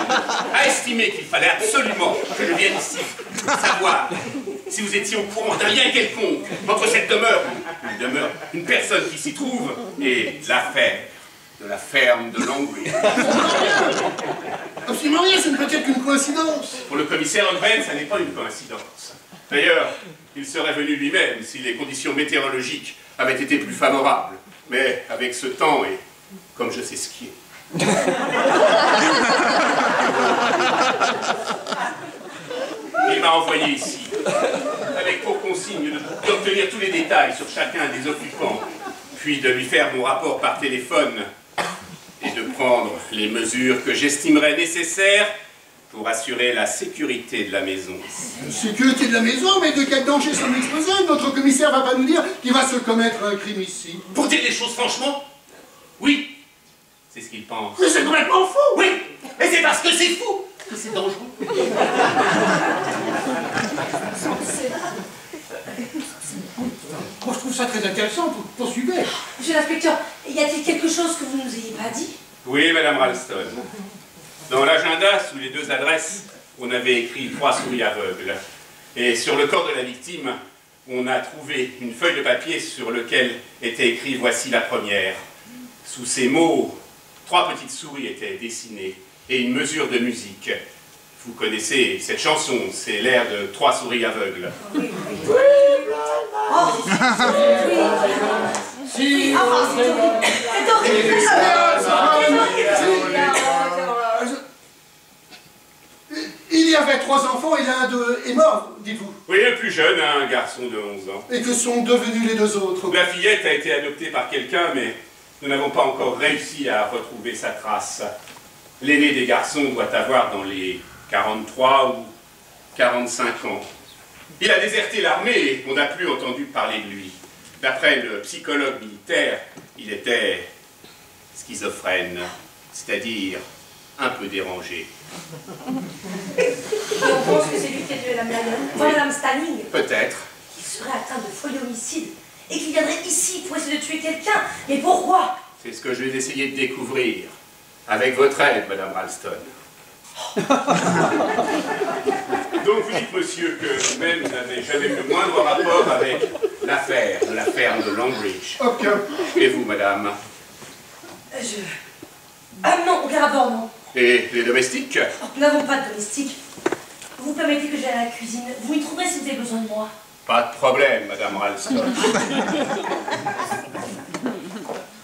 a estimé qu'il fallait absolument que je vienne ici savoir si vous étiez au courant d'un lien quelconque entre cette demeure, une personne qui s'y trouve, et l'affaire de la ferme de Longridge. Absolument rien, ce ne peut être qu'une coïncidence. Pour le commissaire Ogden, ça n'est pas une coïncidence. D'ailleurs, il serait venu lui-même si les conditions météorologiques avaient été plus favorables. Mais avec ce temps, et comme je sais skier. Il m'a envoyé ici, avec pour consigne d'obtenir tous les détails sur chacun des occupants, puis de lui faire mon rapport par téléphone et de prendre les mesures que j'estimerais nécessaires pour assurer la sécurité de la maison. La sécurité de la maison, mais de quel danger sommes exposés? Notre commissaire va pas nous dire qu'il va se commettre un crime ici. Pour dire les choses franchement, oui, c'est ce qu'il pense. Mais c'est complètement fou! Oui, et c'est parce que c'est fou que c'est dangereux. Moi, je trouve ça très intéressant. Poursuivez. Monsieur l'inspecteur, y a-t-il quelque chose que vous ne nous ayez pas dit? Oui, Madame Ralston. Dans l'agenda, sous les 2 adresses, on avait écrit 3 souris aveugles. Et sur le corps de la victime, on a trouvé une feuille de papier sur laquelle était écrit « Voici la première ». Sous ces mots, 3 petites souris étaient dessinées et une mesure de musique. Vous connaissez cette chanson, c'est l'air de 3 souris aveugles. Oui, oui. Oh, oui. Si, C'est horrible. Il y avait 3 enfants et l'un d'eux est mort, dites-vous. Oui, le plus jeune, un garçon de 11 ans. Et que sont devenus les 2 autres? La fillette a été adoptée par quelqu'un, mais nous n'avons pas encore réussi à retrouver sa trace. L'aîné des garçons doit avoir dans les 43 ou 45 ans. Il a déserté l'armée et on n'a plus entendu parler de lui. D'après le psychologue militaire, il était schizophrène, c'est-à-dire un peu dérangé. Et on pense que c'est lui qui a tué Madame Lyon, enfin Madame Stanning. Peut-être. Qu'il serait atteint de folie homicide et qu'il viendrait ici pour essayer de tuer quelqu'un. Mais pourquoi? C'est ce que je vais essayer de découvrir. Avec votre aide, Madame Ralston. Donc vous dites, monsieur, que vous-même n'avez jamais eu le moindre rapport avec l'affaire de la ferme de Longridge. Aucun. Et vous, madame? Ah non, aucun rapport, non. Et les domestiques? Oh, nous n'avons pas de domestique. Vous permettez que j'aille à la cuisine. Vous m'y trouverez si vous avez besoin de moi. Pas de problème, Madame Ralston.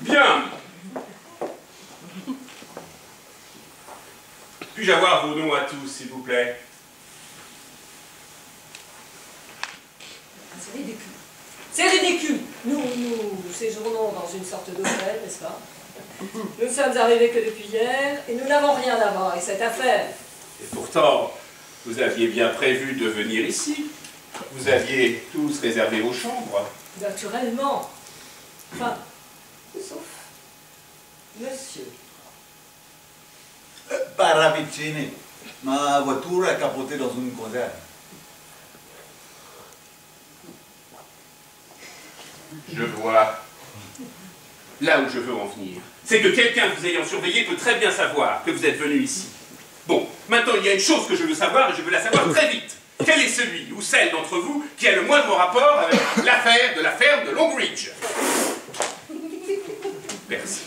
Bien. Puis-je avoir vos noms à tous, s'il vous plaît? C'est ridicule. C'est séjournons dans une sorte d'hôtel, n'est-ce pas? Nous ne sommes arrivés que depuis hier et nous n'avons rien à voir avec cette affaire. Et pourtant, vous aviez bien prévu de venir ici. Vous aviez tous réservé vos chambres. Naturellement. Enfin, sauf monsieur. Paravicini, ma voiture a capoté dans une causette. Je vois là où je veux en venir. C'est que quelqu'un vous ayant surveillé peut très bien savoir que vous êtes venu ici. Bon, maintenant il y a une chose que je veux savoir et je veux la savoir très vite. Quel est celui ou celle d'entre vous qui a le moindre rapport avec l'affaire de la ferme de Longridge? Merci.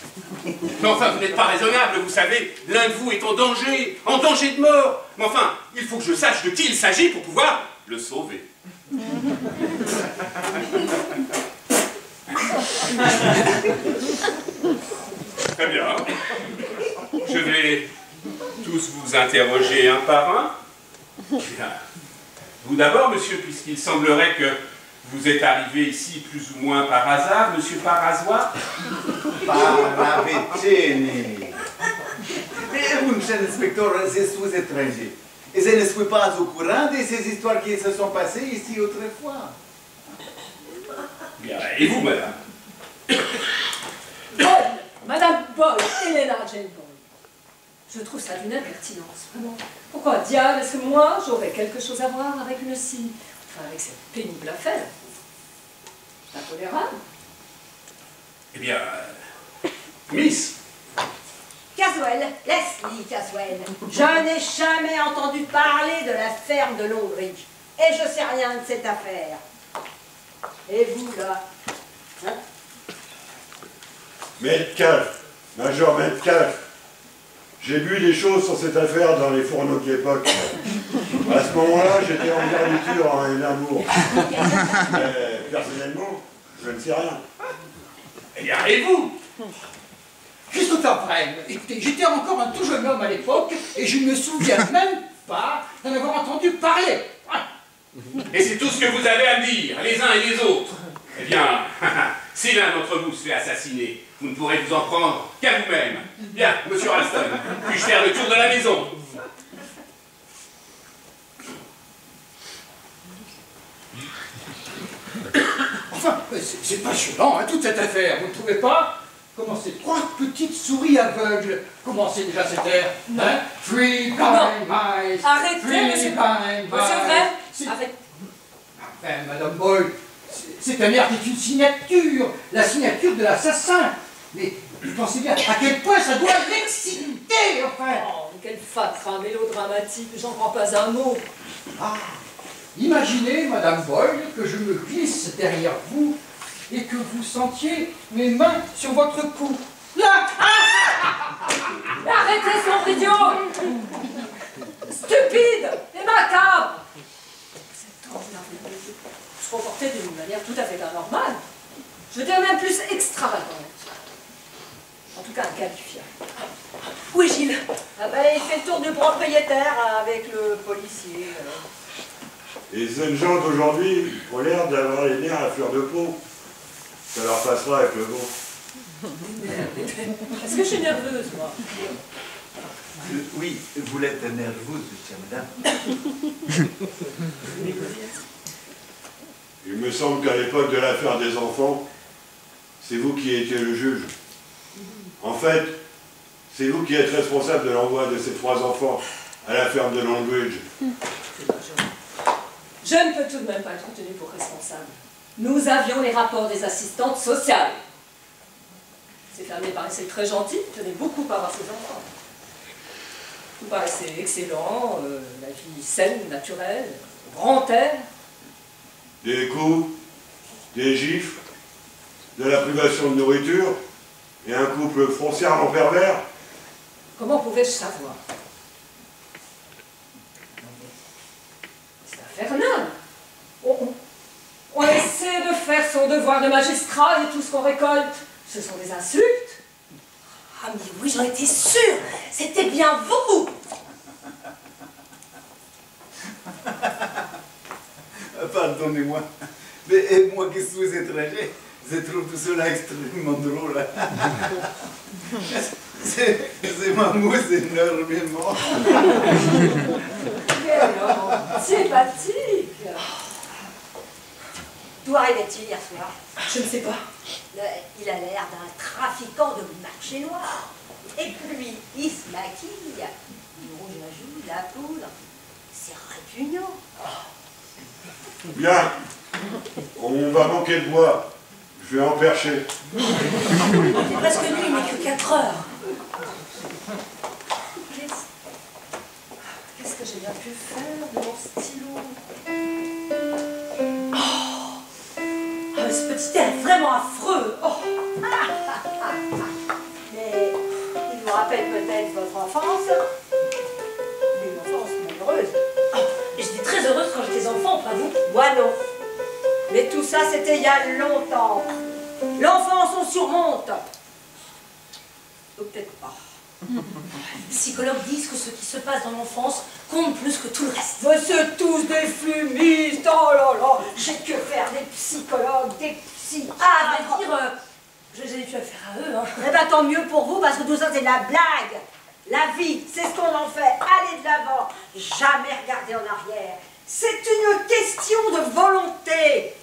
Mais enfin, vous n'êtes pas raisonnable, vous savez, l'un de vous est en danger de mort. Mais enfin, il faut que je sache de qui il s'agit pour pouvoir le sauver. Très bien. Je vais tous vous interroger un par un. Bien. Vous d'abord, monsieur, puisqu'il semblerait que vous êtes arrivé ici plus ou moins par hasard, monsieur Parasoir. Paravicini. Mais vous, monsieur l'inspecteur, je suis étranger. Et je ne suis pas au courant de ces histoires qui se sont passées ici autrefois. Bien. Et vous, madame? Boyle, Madame Boyle, Helena Jane Boyle. Je trouve ça d'une impertinence, vraiment. Pourquoi diable est-ce que moi, j'aurais quelque chose à voir avec une si... Enfin, avec cette pénible affaire? Intolérable. Eh bien, Miss. Caswell, Leslie Caswell. Je n'ai jamais entendu parler de la ferme de Longridge. Et je sais rien de cette affaire. Et vous, là? Hein? Metcalf, Major Metcalf. J'ai vu des choses sur cette affaire dans les fourneaux de l'époque. À ce moment-là, j'étais en garniture à Édimbourg. Mais personnellement, je ne sais rien. Eh bien, et vous? Christopher Wren, écoutez, j'étais encore un tout jeune homme à l'époque et je ne me souviens même pas d'en avoir entendu parler. Et c'est tout ce que vous avez à me dire, les uns et les autres. Eh bien, si l'un d'entre vous se fait assassiner, vous ne pourrez vous en prendre qu'à vous-même. Bien, monsieur Ralston, puis-je faire le tour de la maison? Enfin, c'est passionnant, hein, toute cette affaire, vous ne trouvez pas? Comment ces trois petites souris aveugles? Comment c'est déjà cette air? Hein? Free Pine Mice. Arrêtez, monsieur Wren. Arrêtez. Enfin, Madame Boyle, cette air qui est une signature, la signature de l'assassin. Mais vous pensez bien à quel point ça doit l'exciter, enfin. Oh, quel fatras mélodramatique, j'en crois pas un mot. Ah, imaginez, Madame Boyle, que je me glisse derrière vous et que vous sentiez mes mains sur votre cou. Là! Arrêtez son idiot! Stupide et macabre! Cet homme se comportait d'une manière tout à fait anormale. Je dirais même plus extravagante. En tout cas, inqualifiable. Où est Gilles? Ah ben, il fait le tour du propriétaire avec le policier. Les jeunes gens d'aujourd'hui ont l'air d'avoir les nerfs à fleur de peau. Ça leur passera avec le vent. Est-ce que je suis nerveuse, moi? Oui, vous êtes nerveuse, chère madame. Il me semble qu'à l'époque de l'affaire des enfants, c'est vous qui étiez le juge. En fait, c'est vous qui êtes responsable de l'envoi de ces 3 enfants à la ferme de Longridge. Je ne peux tout de même pas être tenu pour responsable. Nous avions les rapports des assistantes sociales. Ces fermiers paraissaient très gentils, tenaient beaucoup à voir ses enfants. Vous paraissez excellent, la vie saine, naturelle, grand air. Des coups, des gifles, de la privation de nourriture, et un couple foncièrement pervers. Comment pouvais-je savoir? C'est infernal. On essaie de faire son devoir de magistrat et tout ce qu'on récolte, ce sont des insultes. Ah mais oui, j'en étais sûre. C'était bien vous. Pardonnez-moi, mais moi qui suis étranger, Je trouve tout cela extrêmement drôle. C'est m'amuse énormément. Sympathique. D'où arrivait-il hier soir? Je ne sais pas. Il a l'air d'un trafiquant de marché noir. Et puis, il se maquille. Le rouge à joues, la poudre. C'est répugnant. Bien. On va manquer de bois. Je vais en percher. Il est presque nuit, il n'est que 4 heures. Qu'est-ce que j'ai bien pu faire de mon stylo? Ah, ce petit air est vraiment affreux. Oh. Mais il vous rappelle peut-être votre enfance. Une enfance malheureuse. Oh, j'étais très heureuse quand j'étais enfant, pas vous? Moi non. Mais tout ça, c'était il y a longtemps. L'enfance, on surmonte. Ou peut-être pas. Les psychologues disent que ce qui se passe dans l'enfance compte plus que tout le reste. Vous êtes tous des fumistes. Oh là là. J'ai que faire des psychologues, des psy. Ah, à vrai dire, je n'ai plus affaire à eux. Hein. Eh ben, tant mieux pour vous, parce que tout ça, c'est de la blague. La vie, c'est ce qu'on en fait. Aller de l'avant, jamais regarder en arrière. C'est une question de volonté.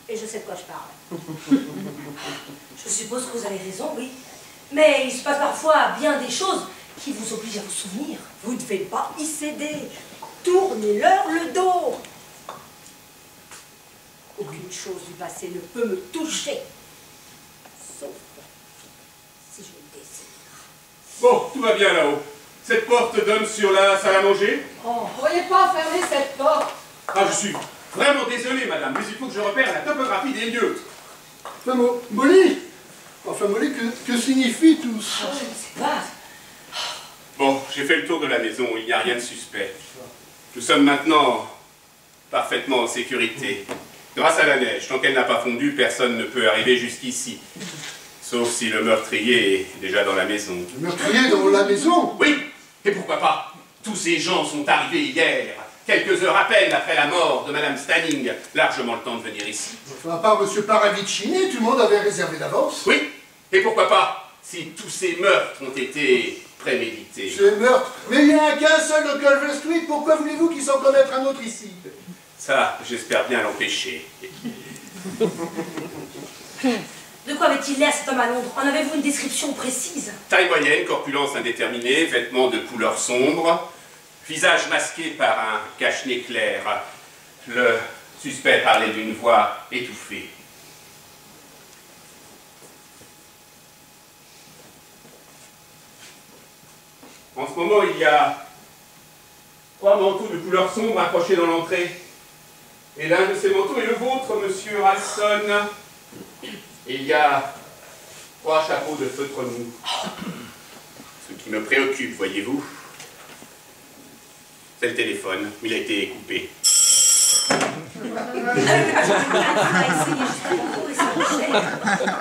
Et je sais de quoi je parle. Je suppose que vous avez raison, oui. Mais il se passe parfois bien des choses qui vous obligent à vous souvenir. Vous ne devez pas y céder. Tournez-leur le dos. Aucune chose du passé ne peut me toucher. Sauf si je le désire. Bon, tout va bien là-haut. Cette porte donne sur la salle à manger. Oh, vous ne pourriez pas fermer cette porte? Ah, je suis vraiment désolé, madame, mais il faut que je repère la topographie des lieux. Enfin, Molly, que signifie tout ça? Je ne sais pas. Bon, j'ai fait le tour de la maison, il n'y a rien de suspect. Nous sommes maintenant parfaitement en sécurité. Grâce à la neige, tant qu'elle n'a pas fondu, personne ne peut arriver jusqu'ici. Sauf si le meurtrier est déjà dans la maison. Le meurtrier dans la maison? Oui, et pourquoi pas? Tous ces gens sont arrivés hier, quelques heures à peine après la mort de Madame Stanning, largement le temps de venir ici. Enfin, à part M. Paravicini, tout le monde avait réservé d'avance. Oui, et pourquoi pas? Si tous ces meurtres ont été prémédités. Ces meurtres? Mais il n'y a qu'un seul de Culver Street, pourquoi voulez-vous qu'il s'en commettre un autre ici? Ça, j'espère bien l'empêcher. De quoi avait-il l'air cet homme à Londres? En avez-vous une description précise? Taille moyenne, corpulence indéterminée, vêtements de couleur sombre, visage masqué par un cache-nez clair. Le suspect parlait d'une voix étouffée. En ce moment, il y a 3 manteaux de couleur sombre accrochés dans l'entrée. Et l'un de ces manteaux est le vôtre, monsieur Ralston. Et il y a 3 chapeaux de feutre mou. Ce qui me préoccupe, voyez-vous, c'est le téléphone. Il a été coupé.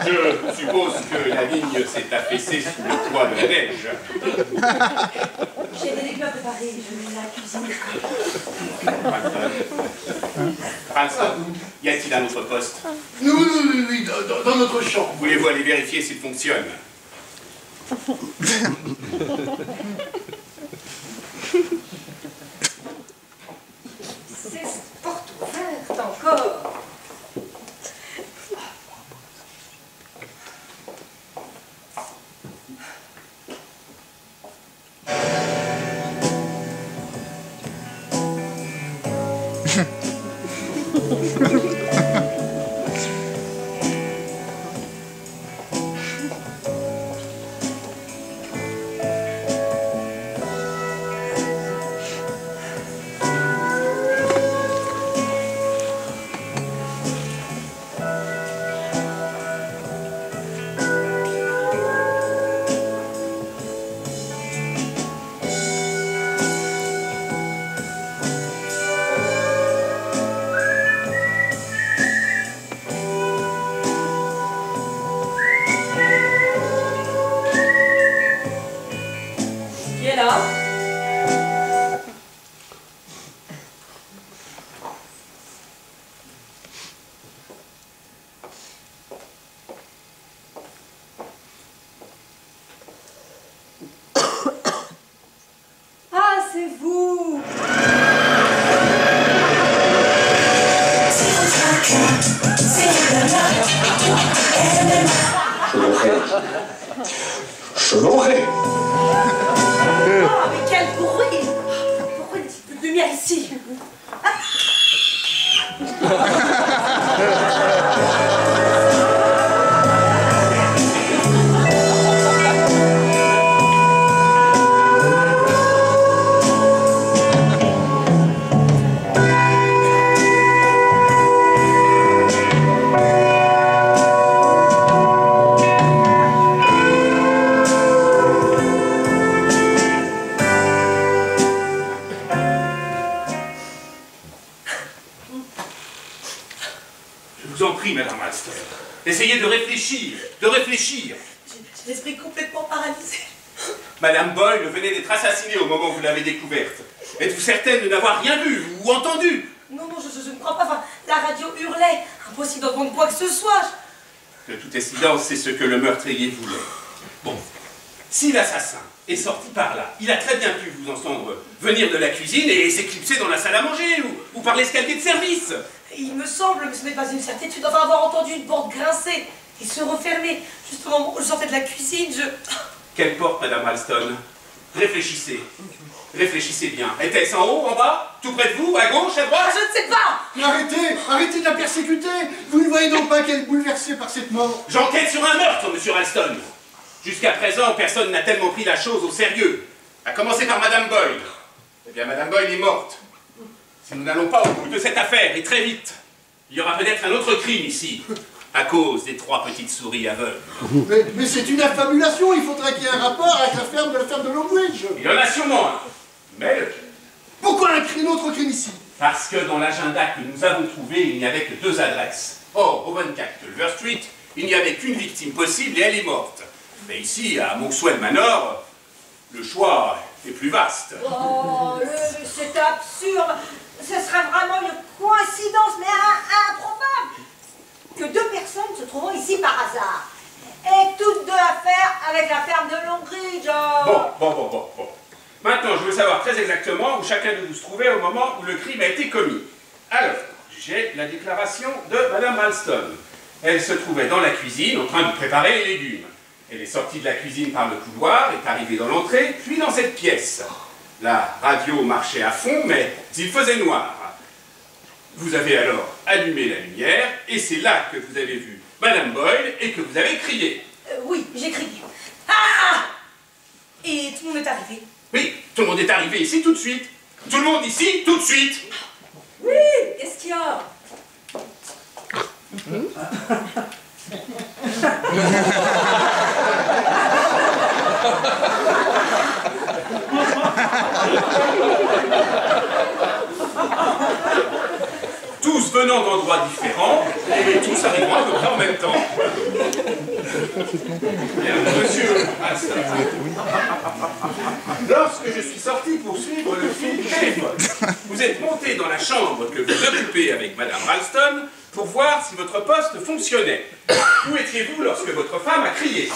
Je suppose que la ligne s'est affaissée sous le poids de la neige. J'ai des légumes à préparer, je vais à la cuisine. Ralston, y a-t-il un autre poste? Oui, dans notre chambre. Voulez-vous aller vérifier s'il fonctionne? Cette porte ouverte encore. Je l'aurai. Ah, mais quel bruit! Pourquoi une petite lumière ici? Madame Ralston. Essayez de réfléchir, de réfléchir. J'ai l'esprit complètement paralysé. Madame Boyle venait d'être assassinée au moment où vous l'avez découverte. Êtes-vous certaine de n'avoir rien vu ou entendu? Non, je ne crois pas. Enfin, la radio hurlait. Impossible d'entendre quoi que ce soit. De toute évidence, c'est ce que le meurtrier voulait. Bon, si l'assassin est sorti par là, il a très bien pu vous entendre venir de la cuisine et s'éclipser dans la salle à manger ou par l'escalier de service. Il me semble, mais ce n'est pas une certitude, enfin avoir entendu une porte grincer et se refermer. Juste au moment où je sortais de la cuisine, Quelle porte, Madame Ralston? Réfléchissez. Réfléchissez bien. Était-ce en haut, en bas? Tout près de vous? À gauche? À droite? Je ne sais pas! Mais arrêtez de la persécuter! Vous ne voyez donc pas qu'elle est bouleversée par cette mort? J'enquête sur un meurtre, monsieur Ralston. Jusqu'à présent, personne n'a tellement pris la chose au sérieux. À commencer par Madame Boyle. Eh bien, Madame Boyle est morte. Si nous n'allons pas au bout de cette affaire, et très vite, il y aura peut-être un autre crime ici, à cause des 3 petites souris aveugles. Mais c'est une affabulation, il faudrait qu'il y ait un rapport avec la ferme de Longbridge. Il y en a sûrement un. Mais pourquoi un autre crime ici? Parce que dans l'agenda que nous avons trouvé, il n'y avait que 2 adresses. Or, au 24 Culver Street, il n'y avait qu'une victime possible et elle est morte. Mais ici, à Monkswell Manor, le choix est plus vaste. Oh, c'est absurde. Ce serait vraiment une coïncidence, mais improbable, que 2 personnes se trouvent ici par hasard. Et toutes 2 affaires avec la ferme de Longbridge. Bon. Maintenant, je veux savoir très exactement où chacun de vous se trouvait au moment où le crime a été commis. Alors, j'ai la déclaration de Madame Ralston. Elle se trouvait dans la cuisine en train de préparer les légumes. Elle est sortie de la cuisine par le couloir, est arrivée dans l'entrée, puis dans cette pièce. La radio marchait à fond, mais il faisait noir. Vous avez alors allumé la lumière, et c'est là que vous avez vu Madame Boyle et que vous avez crié. Oui, j'ai crié. Ah! Et tout le monde est arrivé. Oui, tout le monde est arrivé ici tout de suite. Tout le monde ici tout de suite. Oui, qu'est-ce qu'il y a? Tous venant d'endroits différents, et tous arrivant à peu près en même temps. Bien, monsieur Ralston, lorsque je suis sorti pour suivre le fil du téléphone, vous êtes monté dans la chambre que vous occupez avec Madame Ralston pour voir si votre poste fonctionnait. Où étiez-vous lorsque votre femme a crié?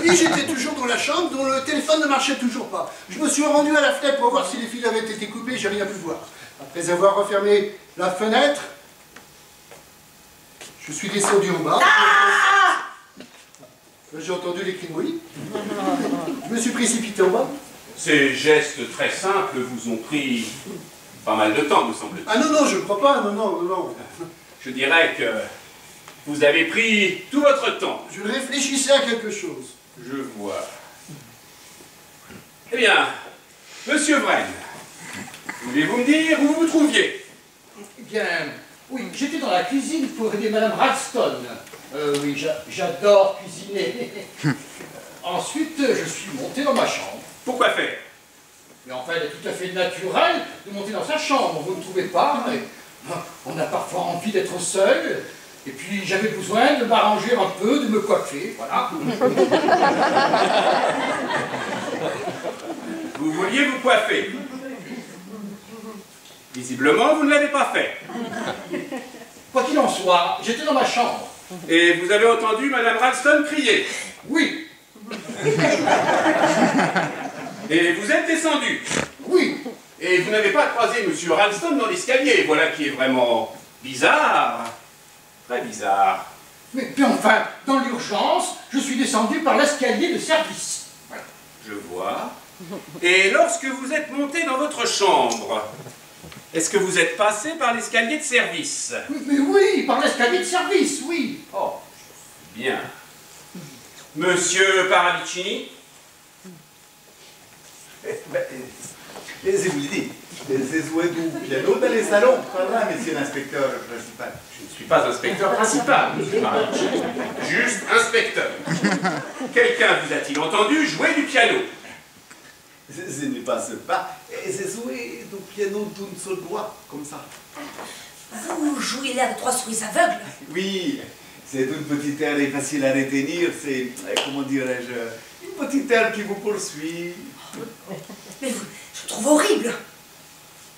Et j'étais toujours dans la chambre dont le téléphone ne marchait toujours pas. Je me suis rendu à la fenêtre pour voir si les fils avaient été coupés, j'ai rien pu voir. Après avoir refermé la fenêtre, je suis descendu en bas. J'ai entendu les cris de Molly. Je me suis précipité en bas. Ces gestes très simples vous ont pris pas mal de temps, me semble-t-il. Ah non, je ne crois pas, non. Je dirais que vous avez pris tout votre temps. Je réfléchissais à quelque chose. Je vois. Eh bien, monsieur Wren, voulez-vous me dire où vous vous trouviez? Eh bien, oui, j'étais dans la cuisine pour aider Madame Ralston. Oui, j'adore cuisiner. Ensuite, je suis monté dans ma chambre. Pourquoi faire? Mais enfin, il est tout à fait naturel de monter dans sa chambre, vous ne trouvez pas? On a parfois envie d'être seul. Et puis j'avais besoin de m'arranger un peu, de me coiffer, voilà. Vous vouliez vous coiffer. Visiblement, vous ne l'avez pas fait. Quoi qu'il en soit, j'étais dans ma chambre. Et vous avez entendu Madame Ralston crier? Oui. Et vous êtes descendu? Oui. Et vous n'avez pas croisé Monsieur Ralston dans l'escalier, voilà qui est vraiment bizarre. Très bizarre. Mais enfin, dans l'urgence, je suis descendu par l'escalier de service. Voilà. Je vois. Et lorsque vous êtes monté dans votre chambre, est-ce que vous êtes passé par l'escalier de service? Mais oui, par l'escalier de service, oui. Oh, bien. Monsieur Paravicini? Je vous le dis, c'est joué du piano dans les salons. Par là, monsieur l'inspecteur principal. Je ne suis pas inspecteur principal, monsieur Paravicini. Juste inspecteur. Quelqu'un vous a-t-il entendu jouer du piano? Ce n'est pas ce pas. C'est joué du piano d'une seule doigt, comme ça. Vous jouez l'air de 3 souris aveugles? Oui, c'est une petite air facile à retenir. C'est, comment dirais-je, une petite air qui vous poursuit. Mais vous, je trouve horrible.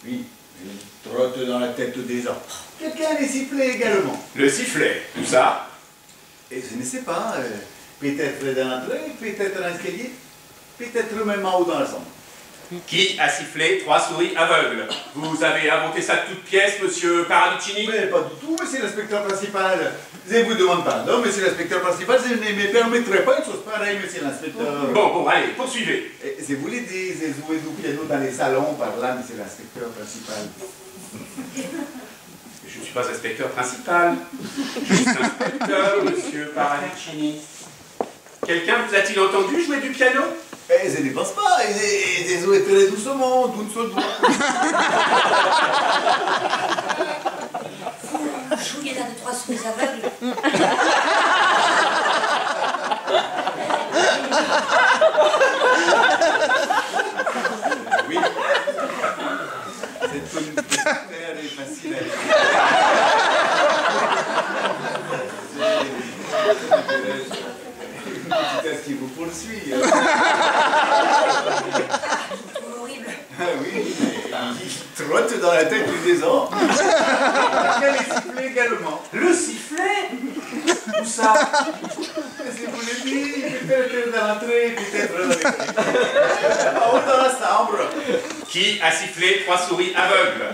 Oui, une trotte dans la tête des gens. Quelqu'un les sifflait également. Le sifflet, tout ça? Et je ne sais pas, peut-être dans l'entrée, peut-être dans l'escalier, peut-être même en haut dans la chambre. Qui a sifflé 3 souris aveugles? Vous avez inventé ça de toutes pièces, monsieur Paravicini? Mais pas du tout, monsieur l'inspecteur principal. Je vous demande pardon, monsieur l'inspecteur principal, je ne me permettrai pas une chose pareille, monsieur l'inspecteur. Bon, allez, poursuivez. Je vous l'ai dit, j'ai joué du piano dans les salons par là, monsieur l'inspecteur principal. Je ne suis pas inspecteur principal. Juste inspecteur, monsieur Paravicini. Quelqu'un vous a-t-il entendu jouer du piano? Je ne pense pas, j'ai joué très doucement, d'une seule voix. Vous jouiez l'air de 3 souris aveugles? Oui. C'est une petite air facile à dire. Qui vous poursuit. Horrible. Ah oui, il trotte dans la tête des gens. Il y a les sifflets également. Le sifflet? Où ça? Si vous le dites, peut-être dans l'entrée, peut-être dans l'extérieur. En haut dans la chambre. Qui a sifflé 3 souris aveugles?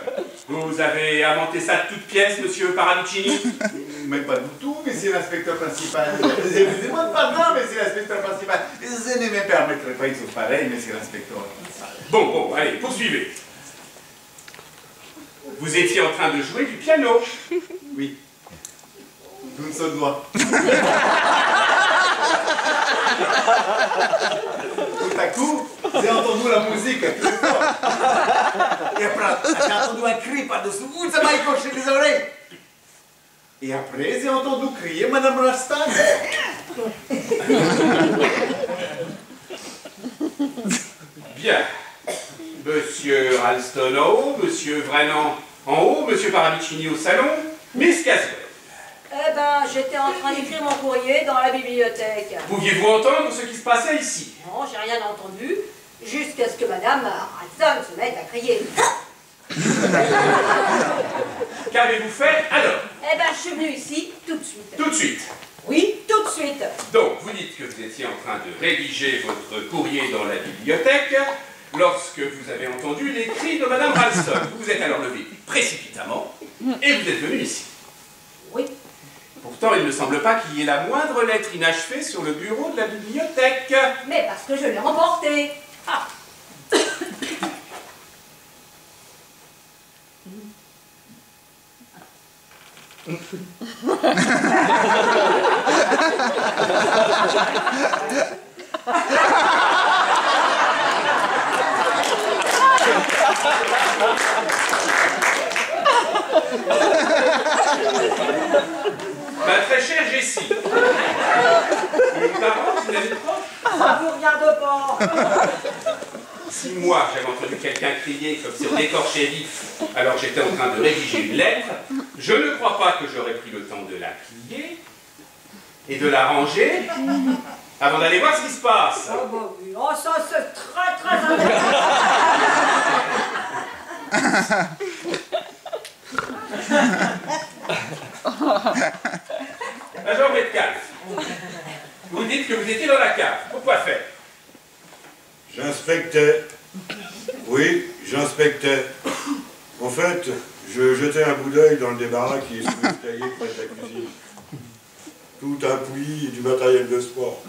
Vous avez inventé ça de toutes pièces, monsieur Paravicini? Mais pas du tout, monsieur l'inspecteur principal. Je vous demande pardon, monsieur l'inspecteur principal. Je ne me permettrai pas une chose pareille, monsieur l'inspecteur. Bon, allez, poursuivez. Vous étiez en train de jouer du piano? Oui. D'une seule doigt. Tout à coup, j'ai entendu la musique très fort. Et après, j'ai entendu un cri par-dessous. Ça m'a écorché les oreilles. Et après, j'ai entendu crier Madame Rastan. Bien. Monsieur Ralston en haut, monsieur Vrenan en haut, monsieur Paravicini au salon, Miss Caswell. Eh ben, j'étais en train d'écrire mon courrier dans la bibliothèque. Pouviez-vous entendre ce qui se passait ici? Non, j'ai rien entendu, jusqu'à ce que Madame Ralston se mette à crier. Qu'avez-vous fait alors? Eh ben, je suis venue ici tout de suite. Tout de suite. Oui, tout de suite. Donc, vous dites que vous étiez en train de rédiger votre courrier dans la bibliothèque lorsque vous avez entendu les cris de Madame Ralston. Vous vous êtes alors levé précipitamment et vous êtes venu ici. Oui. Pourtant, il ne semble pas qu'il y ait la moindre lettre inachevée sur le bureau de la bibliothèque. Mais parce que je l'ai remporté. Ah. Ma très chère Jessie, une parente, une amie proche? Ça vous regarde pas. Si moi j'avais entendu quelqu'un crier comme si on écorchait vif alors j'étais en train de rédiger une lettre, je ne crois pas que j'aurais pris le temps de la plier et de la ranger avant d'aller voir ce qui se passe. Oh bah oui, oh ça c'est très très intéressant. Agent Metcalf, vous dites que vous étiez dans la cave. Pourquoi faire? J'inspectais. Oui, j'inspectais. En fait, Je jetais un bout d'œil dans le débarras qui est sous l'escalier près de la cuisine. Tout un pouilly et du matériel de sport.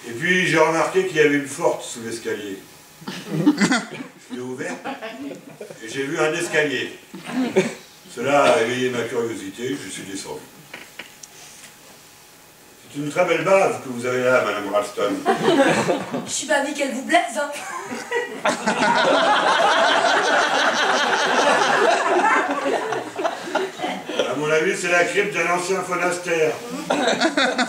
Et puis j'ai remarqué qu'il y avait une porte sous l'escalier. Je l'ai ouverte et j'ai vu un escalier. Cela a éveillé ma curiosité, je suis descendu. C'est une très belle bave que vous avez là, Madame Ralston. Je suis pas dit qu'elle vous blaise, hein. À mon avis, c'est la crypte d'un ancien phonastère.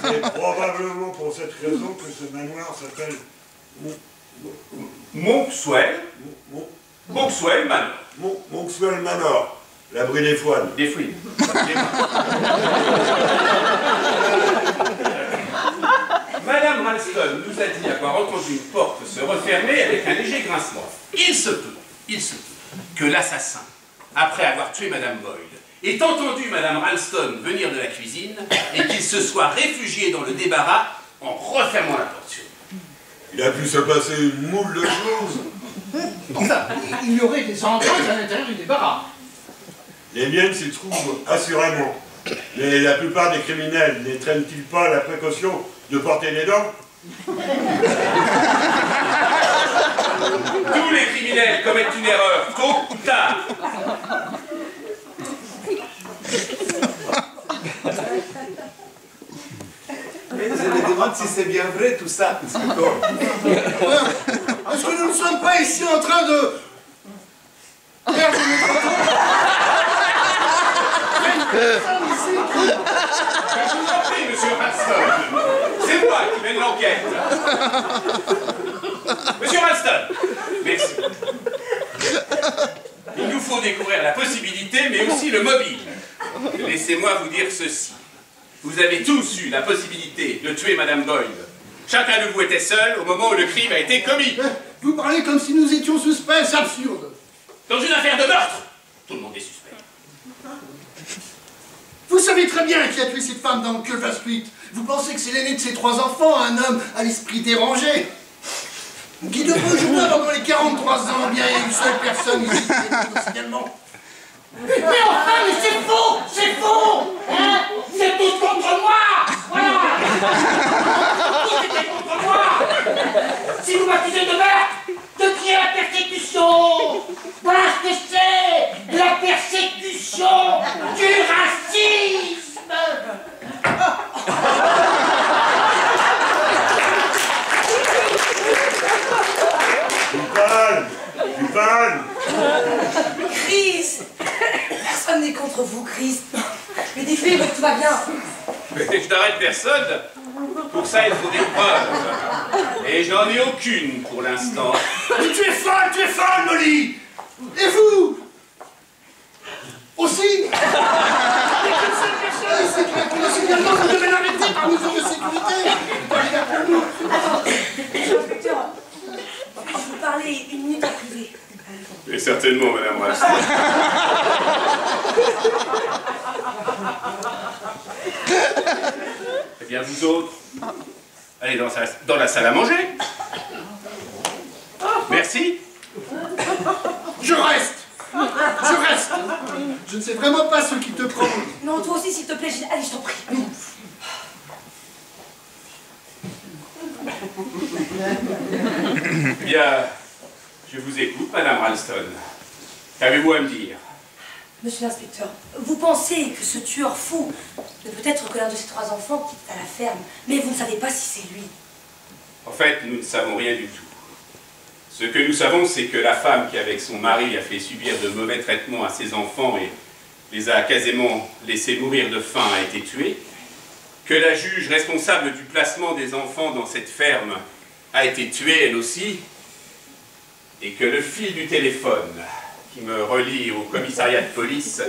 C'est probablement pour cette raison que ce manoir s'appelle Monkswell. Monkswell Manor. Monkswell Manor. L'abri des fouines. Des fouines. Madame Ralston nous a dit avoir entendu une porte se refermer avec un léger grincement. Il se peut que l'assassin, après avoir tué Madame Boyle, ait entendu Madame Ralston venir de la cuisine et qu'il se soit réfugié dans le débarras en refermant la porte sur lui. Il a pu se passer une moule de choses. Enfin, il y aurait des empreintes à l'intérieur du débarras. Les miennes s'y trouvent assurément. Mais la plupart des criminels n'entraînent-ils pas la précaution de porter les dents? Tous les criminels commettent une erreur, tôt ou tard. Mais je me demande si c'est bien vrai tout ça, inspecteur. Est-ce que nous ne sommes pas ici en train de perdre notre temps? Je vous en prie, monsieur Ralston. C'est moi qui mène l'enquête. Monsieur Ralston, merci. Il nous faut découvrir la possibilité, mais aussi le mobile. Laissez-moi vous dire ceci. Vous avez tous eu la possibilité de tuer Madame Boyle. Chacun de vous était seul au moment où le crime a été commis. Vous parlez comme si nous étions suspects, c'est absurde. Dans une affaire de meurtre, tout le monde est suspect. Vous savez très bien qui a tué cette femme dans Culver Street. Vous pensez que c'est l'aîné de ses 3 enfants, un homme à l'esprit dérangé, qui de beaux jours avant les 43 ans, bien il y a une seule personne ici qui est finalement. Mais enfin, mais c'est faux! C'est faux! Hein? C'est tout contre moi! Voilà! Tout était contre moi! Si vous m'accusez de meurtre, de créer la persécution! Voilà ce que c'est! La persécution du racisme! Du calme! Chris! Personne n'est contre vous, Chris. Mais dites-lui que tout va bien. Mais je n'arrête personne. Pour ça, il faut des preuves. Et je n'en ai aucune pour l'instant. Mais tu es folle, Molly! Et vous? Aussi? Mais qu'une seule personne ici qui la connaît également, vous devez l'arrêter par mesure de sécurité! Inspecteur, puis-je vous parler une minute en privé? Mais certainement, Madame Ralston. Eh bien, vous autres, allez dans la salle à manger. Merci. Je reste! Je ne sais vraiment pas ce qui te prend. Non, toi aussi, s'il te plaît, Gilles. Allez, je t'en prie. Eh bien, je vous écoute, Madame Ralston. Qu'avez-vous à me dire? Monsieur l'inspecteur, vous pensez que ce tueur fou ne peut être que l'un de ses 3 enfants qui est à la ferme, mais vous ne savez pas si c'est lui. En fait, nous ne savons rien du tout. Ce que nous savons, c'est que la femme qui, avec son mari, a fait subir de mauvais traitements à ses enfants et les a quasiment laissés mourir de faim a été tuée, que la juge responsable du placement des enfants dans cette ferme a été tuée elle aussi, et que le fil du téléphone qui me relie au commissariat de police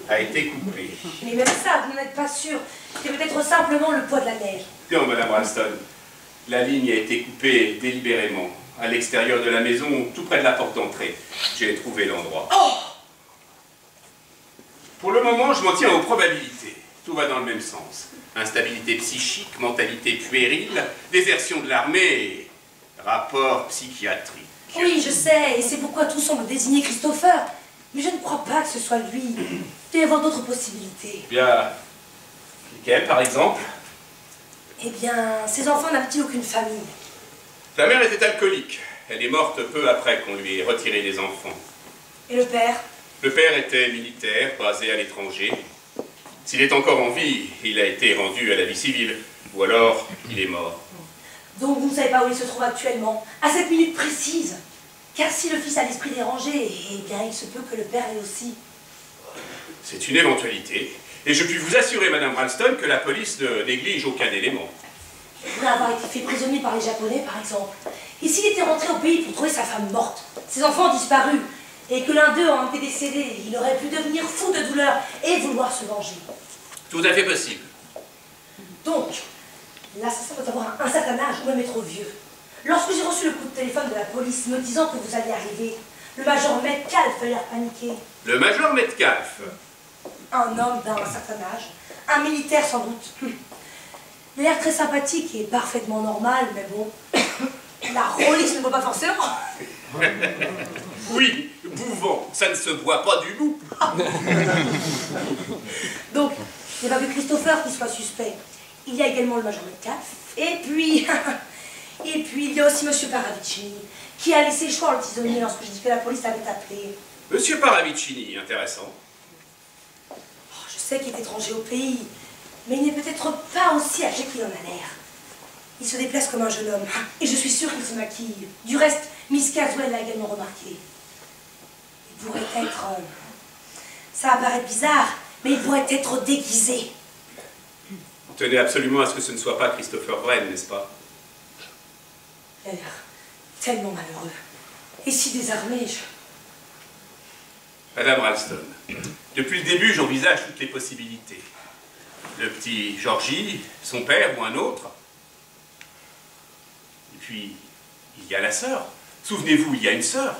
a été coupé. Mais même ça, vous n'êtes pas sûr. C'est peut-être simplement le poids de la neige. Non, Madame Ralston, la ligne a été coupée délibérément, à l'extérieur de la maison, tout près de la porte d'entrée. J'ai trouvé l'endroit. Oh! Pour le moment, je m'en tiens aux probabilités. Tout va dans le même sens. Instabilité psychique, mentalité puérile, désertion de l'armée et rapport psychiatrique. Oui, je sais, et c'est pourquoi tout semble désigner Christopher. Mais je ne crois pas que ce soit lui. Il doit y avoir d'autres possibilités. Eh bien, lesquelles, par exemple? Eh bien, ces enfants n'avaient-ils aucune famille? La mère était alcoolique. Elle est morte peu après qu'on lui ait retiré les enfants. Et le père? Le père était militaire, basé à l'étranger. S'il est encore en vie, il a été rendu à la vie civile. Ou alors, il est mort. Donc vous ne savez pas où il se trouve actuellement, à cette minute précise. Car si le fils a l'esprit dérangé, eh bien il se peut que le père l'ait aussi. C'est une éventualité. Et je puis vous assurer, Madame Ralston, que la police ne néglige aucun élément. Il pourrait avoir été fait prisonnier par les Japonais, par exemple. Et s'il était rentré au pays pour trouver sa femme morte, ses enfants disparus, et que l'un d'eux en était décédé, il aurait pu devenir fou de douleur et vouloir se venger. Tout à fait possible. Donc, l'assassin doit avoir un certain âge ou même être trop vieux. Lorsque j'ai reçu le coup de téléphone de la police me disant que vous alliez arriver, le major Metcalf a l'air paniqué. Le major Metcalf? Un homme d'un certain âge, un militaire sans doute. Il a l'air très sympathique et parfaitement normal, mais bon, la rôlisse ne vaut pas forcément. Oui, bouvant, ça ne se boit pas du loup. Donc, il n'y a pas que Christopher qui soit suspect. Il y a également le major Metcalf, et puis il y a aussi Monsieur Paravicini, qui a laissé choir le tisonnier lorsque j'ai dit que la police avait appelé. Monsieur Paravicini, intéressant. Oh, je sais qu'il est étranger au pays, mais il n'est peut-être pas aussi âgé qu'il en a l'air. Il se déplace comme un jeune homme, et je suis sûre qu'il se maquille. Du reste, Miss Caswell l'a également remarqué. Il pourrait être... ça va paraître bizarre, mais il pourrait être déguisé. Vous tenez absolument à ce que ce ne soit pas Christopher Wren, n'est-ce pas? Il a l'air tellement malheureux. Et si désarmé, Madame Ralston, depuis le début, j'envisage toutes les possibilités. Le petit Georgie, son père ou un autre. Et puis, il y a la sœur. Souvenez-vous, il y a une sœur.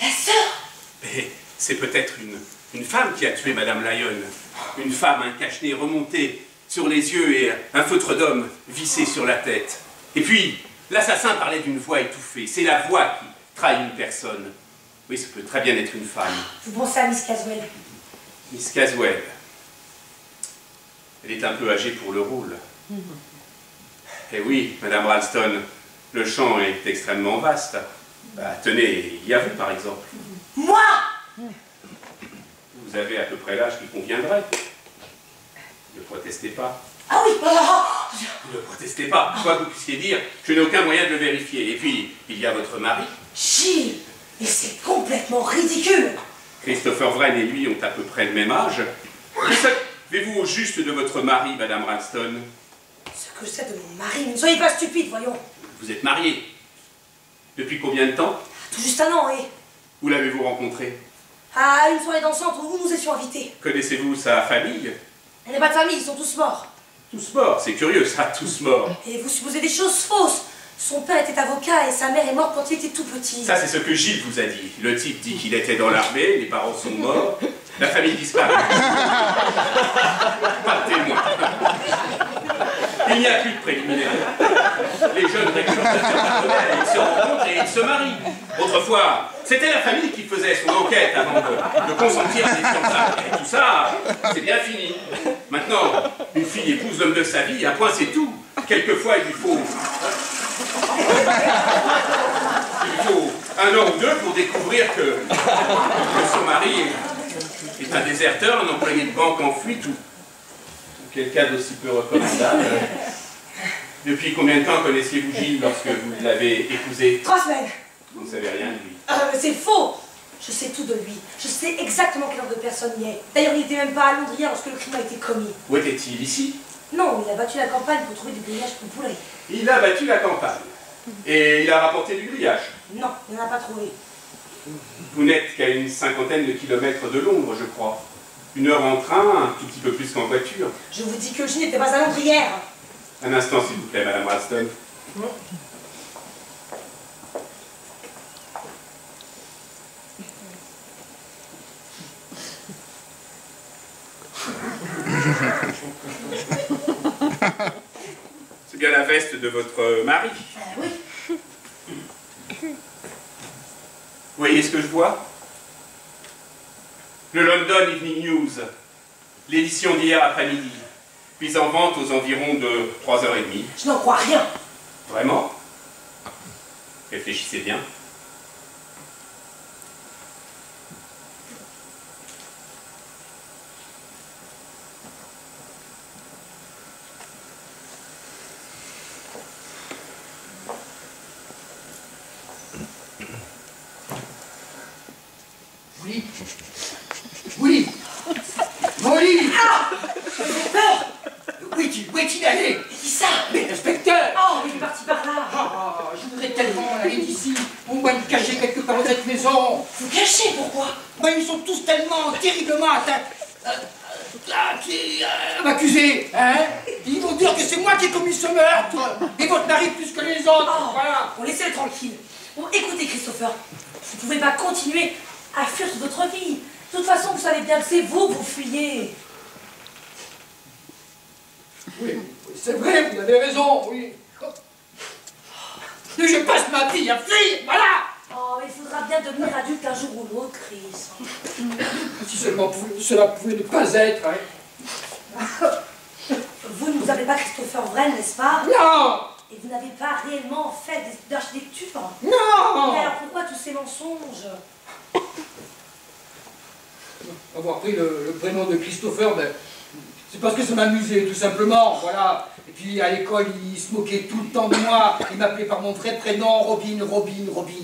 La sœur? Mais c'est peut-être une femme qui a tué Madame Lyon. Une femme, un cache-nez remonté sur les yeux et un feutre d'homme vissé sur la tête. Et puis, l'assassin parlait d'une voix étouffée. C'est la voix qui trahit une personne. Oui, ça peut très bien être une femme. Vous pensez à Miss Caswell? Miss Caswell. Elle est un peu âgée pour le rôle. Et oui, Madame Ralston, le champ est extrêmement vaste. Bah, tenez, il y a vous, par exemple. Moi? Vous avez à peu près l'âge qui conviendrait. Ne protestez pas. Ah oui! Ne protestez pas. Quoi que vous puissiez dire, je n'ai aucun moyen de le vérifier. Et puis, il y a votre mari. Gilles! Mais c'est complètement ridicule! Christopher Wren et lui ont à peu près le même âge. Que savez-vous au juste de votre mari, Madame Ralston? Ce que je sais de mon mari, ne soyez pas stupide, voyons. Vous êtes mariée. Depuis combien de temps? Tout juste un an, et... Où l'avez-vous rencontré? À une soirée dansante où nous étions invités. Connaissez-vous sa famille? Elle n'a pas de famille, ils sont tous morts. Tous morts, c'est curieux ça, tous morts. Et vous supposez des choses fausses. Son père était avocat et sa mère est morte quand il était tout petit. Ça, c'est ce que Gilles vous a dit. Le type dit qu'il était dans l'armée, les parents sont morts, la famille disparaît. Pas de témoin. Il n'y a plus de préliminaire. Les jeunes réclament ils se rencontrent et ils se marient. Autrefois, c'était la famille qui faisait son enquête avant de consentir à des fiançailles. Et tout ça, c'est bien fini. Maintenant, une fille épouse l'homme de sa vie, un point c'est tout. Quelquefois, il lui faut un an ou deux pour découvrir que son mari est un déserteur, un employé de banque en fuite ou quelqu'un d'aussi peu recommandable. Depuis combien de temps connaissiez-vous Gilles lorsque vous l'avez épousé? 3 semaines. Vous ne savez rien de lui. C'est faux. Je sais tout de lui. Je sais exactement quel genre de personne il est. D'ailleurs, il n'était même pas à Londres hier lorsque le crime a été commis. Où était-il? Ici? Non, il a battu la campagne pour trouver du grillage pour poulet. Il a battu la campagne. Et il a rapporté du grillage. Non, il n'en a pas trouvé. Vous n'êtes qu'à une 50aine de kilomètres de Londres, je crois. 1 heure en train, un tout petit peu plus qu'en voiture. Je vous dis que je n'étais pas à Londres hier. Un instant, s'il vous plaît, Madame Ralston. C'est bien la veste de votre mari. Oui. Vous voyez ce que je vois? Le London Evening News, l'édition d'hier après-midi, mise en vente aux environs de 3h30. Je n'en crois rien. Vraiment? Réfléchissez bien. Molly. Molly. Molly. Ah! J'ai peur. Où est-il allé? Qui ça? Mais l'inspecteur. Oh, il est parti par là. Ah, je voudrais tellement aller d'ici. On va me cacher quelque part dans cette maison. Vous cachez, pourquoi? Ben, ils sont tous tellement terriblement m'accuser, hein? Ils vont dire que c'est moi qui ai commis ce meurtre, et votre mari plus que les autres, Oh, voilà. Bon, laissez-le tranquille. Bon, écoutez, Christopher, vous ne pouvez pas continuer à fuir toute votre vie. De toute façon, vous savez bien que c'est vous que vous fuyez. Oui, c'est vrai, vous avez raison, oui. Mais je passe ma vie à fuir, voilà. Oh, il faudra bien devenir adulte un jour ou l'autre, Chris. Si seulement cela pouvait ne pas être, hein. Vous ne vous appelez pas Christopher Wren, n'est-ce pas? Non. Et vous n'avez pas réellement fait d'architecture? Non. Mais alors pourquoi tous ces mensonges? Avoir pris le prénom de Christopher, ben, c'est parce que ça m'amusait, tout simplement, voilà. Et puis à l'école, il se moquait tout le temps de moi. Il m'appelait par mon vrai prénom, Robin,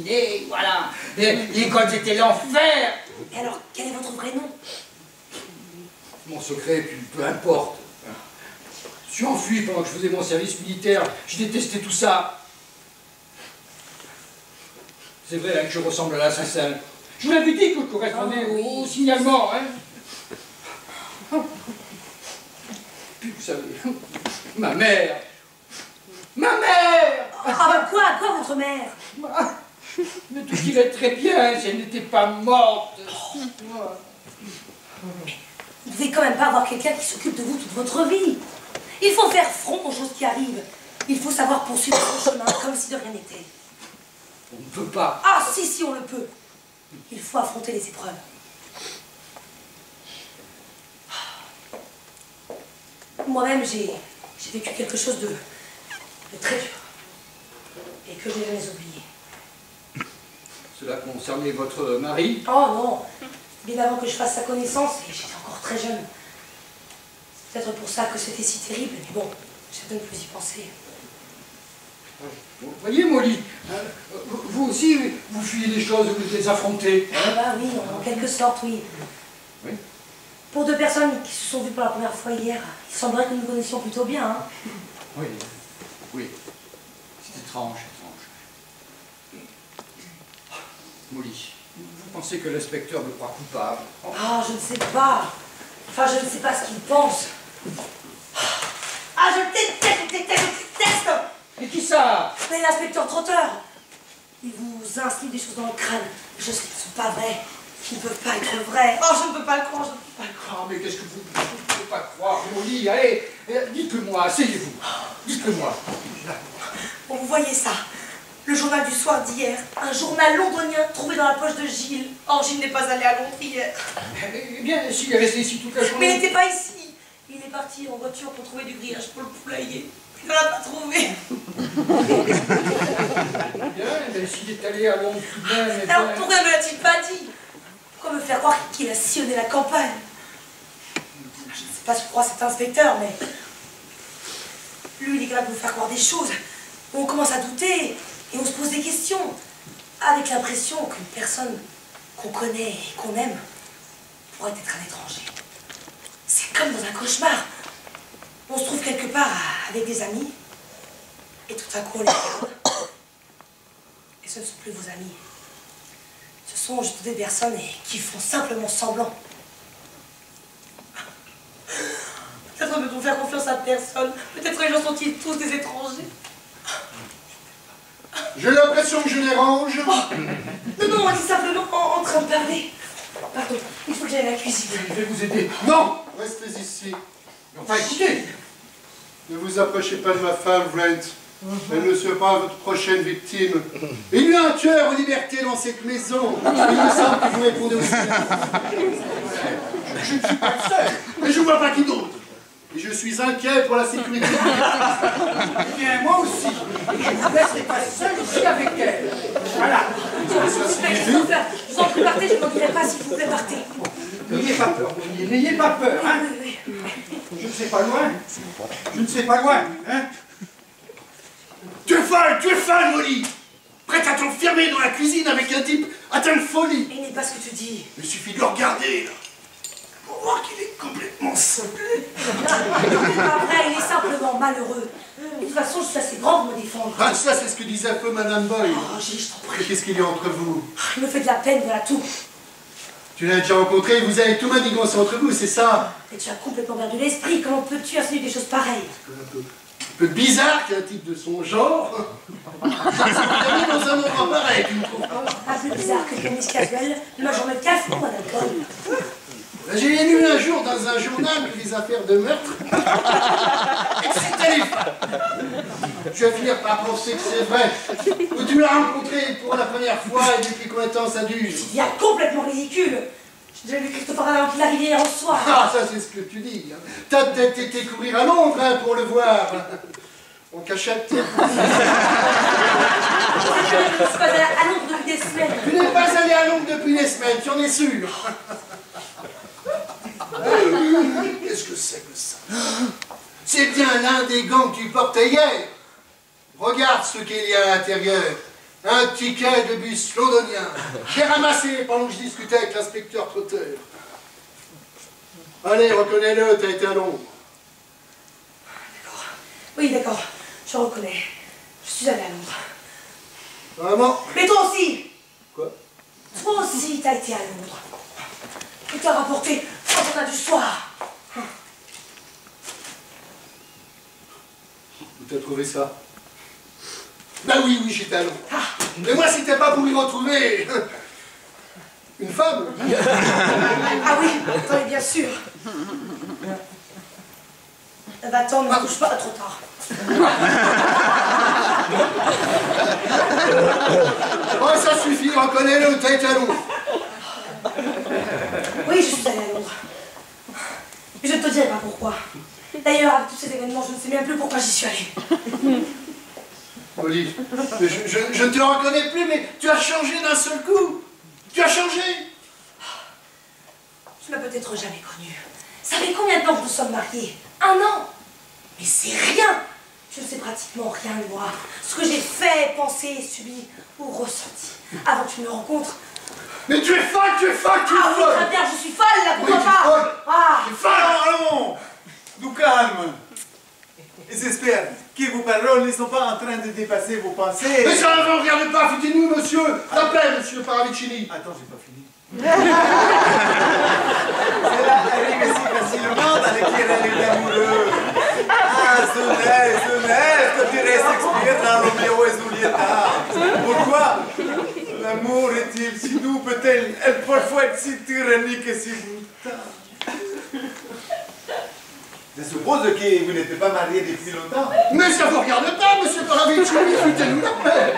et voilà. L'école, c'était l'enfer. Et alors, quel est votre vrai nom? Mon secret, puis peu importe. Je suis enfui pendant que je faisais mon service militaire. Je détestais tout ça. C'est vrai hein, que je ressemble à l'assassin. Je vous l'avais dit que je correspondais au signalement, hein. Puis vous savez, ma mère. Ah, quoi votre mère? Mais tout irait très bien si elle n'était pas morte. Vous devez quand même pas avoir quelqu'un qui s'occupe de vous toute votre vie. Il faut faire front aux choses qui arrivent. Il faut savoir poursuivre son chemin comme si de rien n'était. On ne peut pas. Ah, si, on le peut. Il faut affronter les épreuves. Moi-même, j'ai vécu quelque chose de très dur. Et que je n'ai jamais oublié. Cela concernait votre mari? Oh non, bien avant que je fasse sa connaissance, et j'étais encore très jeune. C'est peut-être pour ça que c'était si terrible, mais bon, je ne peux plus y penser. Vous voyez, Molly, vous aussi, vous fuyez des choses, vous les affrontez. Ah bah oui, en quelque sorte, oui. Oui. Pour deux personnes qui se sont vues pour la première fois hier, il semblerait que nous nous connaissions plutôt bien, hein. Oui. C'est étrange. Molly, vous pensez que l'inspecteur me croit coupable? Ah, je ne sais pas. Enfin, je ne sais pas ce qu'il pense. Ah, je déteste. Et qui ça? Mais l'inspecteur Trotter. Il vous instille des choses dans le crâne. Des choses qui ne sont pas vraies, qui ne peuvent pas être vraies. Oh, je ne peux pas le croire, Ah, mais qu'est-ce que vous ne pouvez pas croire, Molly? Allez, dites-le-moi, asseyez-vous. Dites-le-moi. Bon, vous voyez ça. Le journal du soir d'hier, un journal londonien trouvé dans la poche de Gilles. Oh, Gilles n'est pas allé à Londres hier. Eh bien, s'il est resté ici toute la journée... Mais il n'était pas ici. Il est parti en voiture pour trouver du grillage pour le poulailler. Il ne l'a pas trouvé. Bien, mais s'il est allé à Londres tout de même... Alors pourquoi ne me l'a-t-il pas dit? Pourquoi me faire croire qu'il a sillonné la campagne? Je ne sais pas si je crois cet inspecteur, mais... Lui, il est capable de nous faire croire des choses. On commence à douter. Et on se pose des questions, avec l'impression qu'une personne qu'on connaît et qu'on aime pourrait être un étranger. C'est comme dans un cauchemar. On se trouve quelque part avec des amis, et tout à coup on les perd. Et ce ne sont plus vos amis. Ce sont juste des personnes qui font simplement semblant. Peut-être peut-on faire confiance à personne. Peut-être les gens sont-ils tous des étrangers. J'ai l'impression que je dérange. Oh. Non, on est simplement en train de parler. Pardon, il faut que j'aille à la cuisine. Je vais vous aider. Non, restez ici. Enfin, écoutez. Ne vous approchez pas de ma femme, Brent. Elle ne sera pas votre prochaine victime. Il y a un tueur en liberté dans cette maison. Il me semble que vous répondez aussi. Je ne suis pas le seul, mais je ne vois pas qui d'autre. Et je suis inquiet pour la sécurité. Eh bien, moi aussi. Je ne vous laisserai pas seul ici avec elle. Voilà. Je vous en prie, partez, je ne m'en dirai pas, s'il vous plaît, partez. N'ayez pas peur, Molly, n'ayez pas peur, hein. Je ne sais pas loin. Je ne sais pas loin, hein. Tu es folle, Molly. Prête à t'enfermer dans la cuisine avec un type atteint de folie. Il n'est pas ce que tu dis. Il suffit de le regarder, là, pour voir qu'il est complètement cinglé. Après, il est simplement malheureux. De toute façon, je suis assez grande pour me défendre. Ah, ça, c'est ce que disait un peu Madame Boyle. Oh, Gilles, je t'en prie. Qu'est-ce qu'il y a entre vous? Il me fait de la peine, voilà tout. Tu l'as déjà rencontré, vous avez tout manigancé entre vous, c'est ça? Et tu as complètement perdu l'esprit. Comment peux-tu insinuer des choses pareilles? Un peu bizarre qu'un type de son genre dans un endroit pareil, tu me trouves pas? Un peu bizarre que pour Miss Caswell, ma journée de café pour Madame Boyle. J'ai lu un jour dans un journal que les affaires de meurtre excitaient les femmes. Tu vas finir par penser que c'est vrai. Ou tu l'as rencontré pour la première fois et depuis combien de temps ça dure? Il y a complètement ridicule. J'ai déjà vu Christopher avant qu'il arrivait hier au soir. Ah, ça c'est ce que tu dis. T'as peut-être été courir à Londres pour le voir. En cachette. Je ne suis pas allée à Londres depuis des semaines. Tu n'es pas allé à Londres depuis des semaines, tu en es sûr? Qu'est-ce que c'est que ça? C'est bien l'un des gants que tu portais hier. Regarde ce qu'il y a à l'intérieur. Un ticket de bus londonien. J'ai ramassé pendant que je discutais avec l'inspecteur Trotter. Allez, reconnais-le, t'as été à Londres. D'accord. Oui, d'accord. Je reconnais. Je suis allée à Londres. Vraiment? Mais toi aussi! Quoi? Toi aussi, t'as été à Londres. Et t'as rapporté un journal du soir. Où t'as trouvé ça? Ben oui, j'étais à Londres. Mais moi, c'était pas pour y retrouver une femme. Ah oui, attendez, bien sûr. Va-t'en, ne me couche pas trop tard. Oh, ça suffit, reconnais-le, t'as été à Londres. Oui, je suis allée à Londres. Mais je ne te dirai pas pourquoi. D'ailleurs, avec tous ces événements, je ne sais même plus pourquoi j'y suis allée. Olive, je ne te reconnais plus, mais tu as changé d'un seul coup. Tu as changé. Tu m'as peut-être jamais connue. Ça fait combien de temps que nous sommes mariés? 1 an. Mais c'est rien. Je ne sais pratiquement rien de moi. Ce que j'ai fait, pensé, subi ou ressenti avant que tu me rencontres. Mais tu es folle, tu es folle, tu es Ah oui, folle. très bien, je suis folle là, pourquoi Oui, tu es pas? folle. Ah, Tu es folle. Allons, nous calme. Et j'espère que vos paroles ne sont pas en train de dépasser vos pensées. Mais ça ne regarde pas, foutez-nous, monsieur. Rappelez, monsieur Paravicini. Attends, j'ai pas fini. Cela arrive si facilement dans les querelles d'amoureux. Ah, Sonnet, que tu restes expiré dans Roméo et Julieta. Pourquoi l'amour est-il si doux, peut-elle parfois être si tyrannique et si brutal? Je suppose que vous n'êtes pas marié depuis longtemps. Mais ça ne vous regarde pas, monsieur Paravicini, foutez-nous la paix.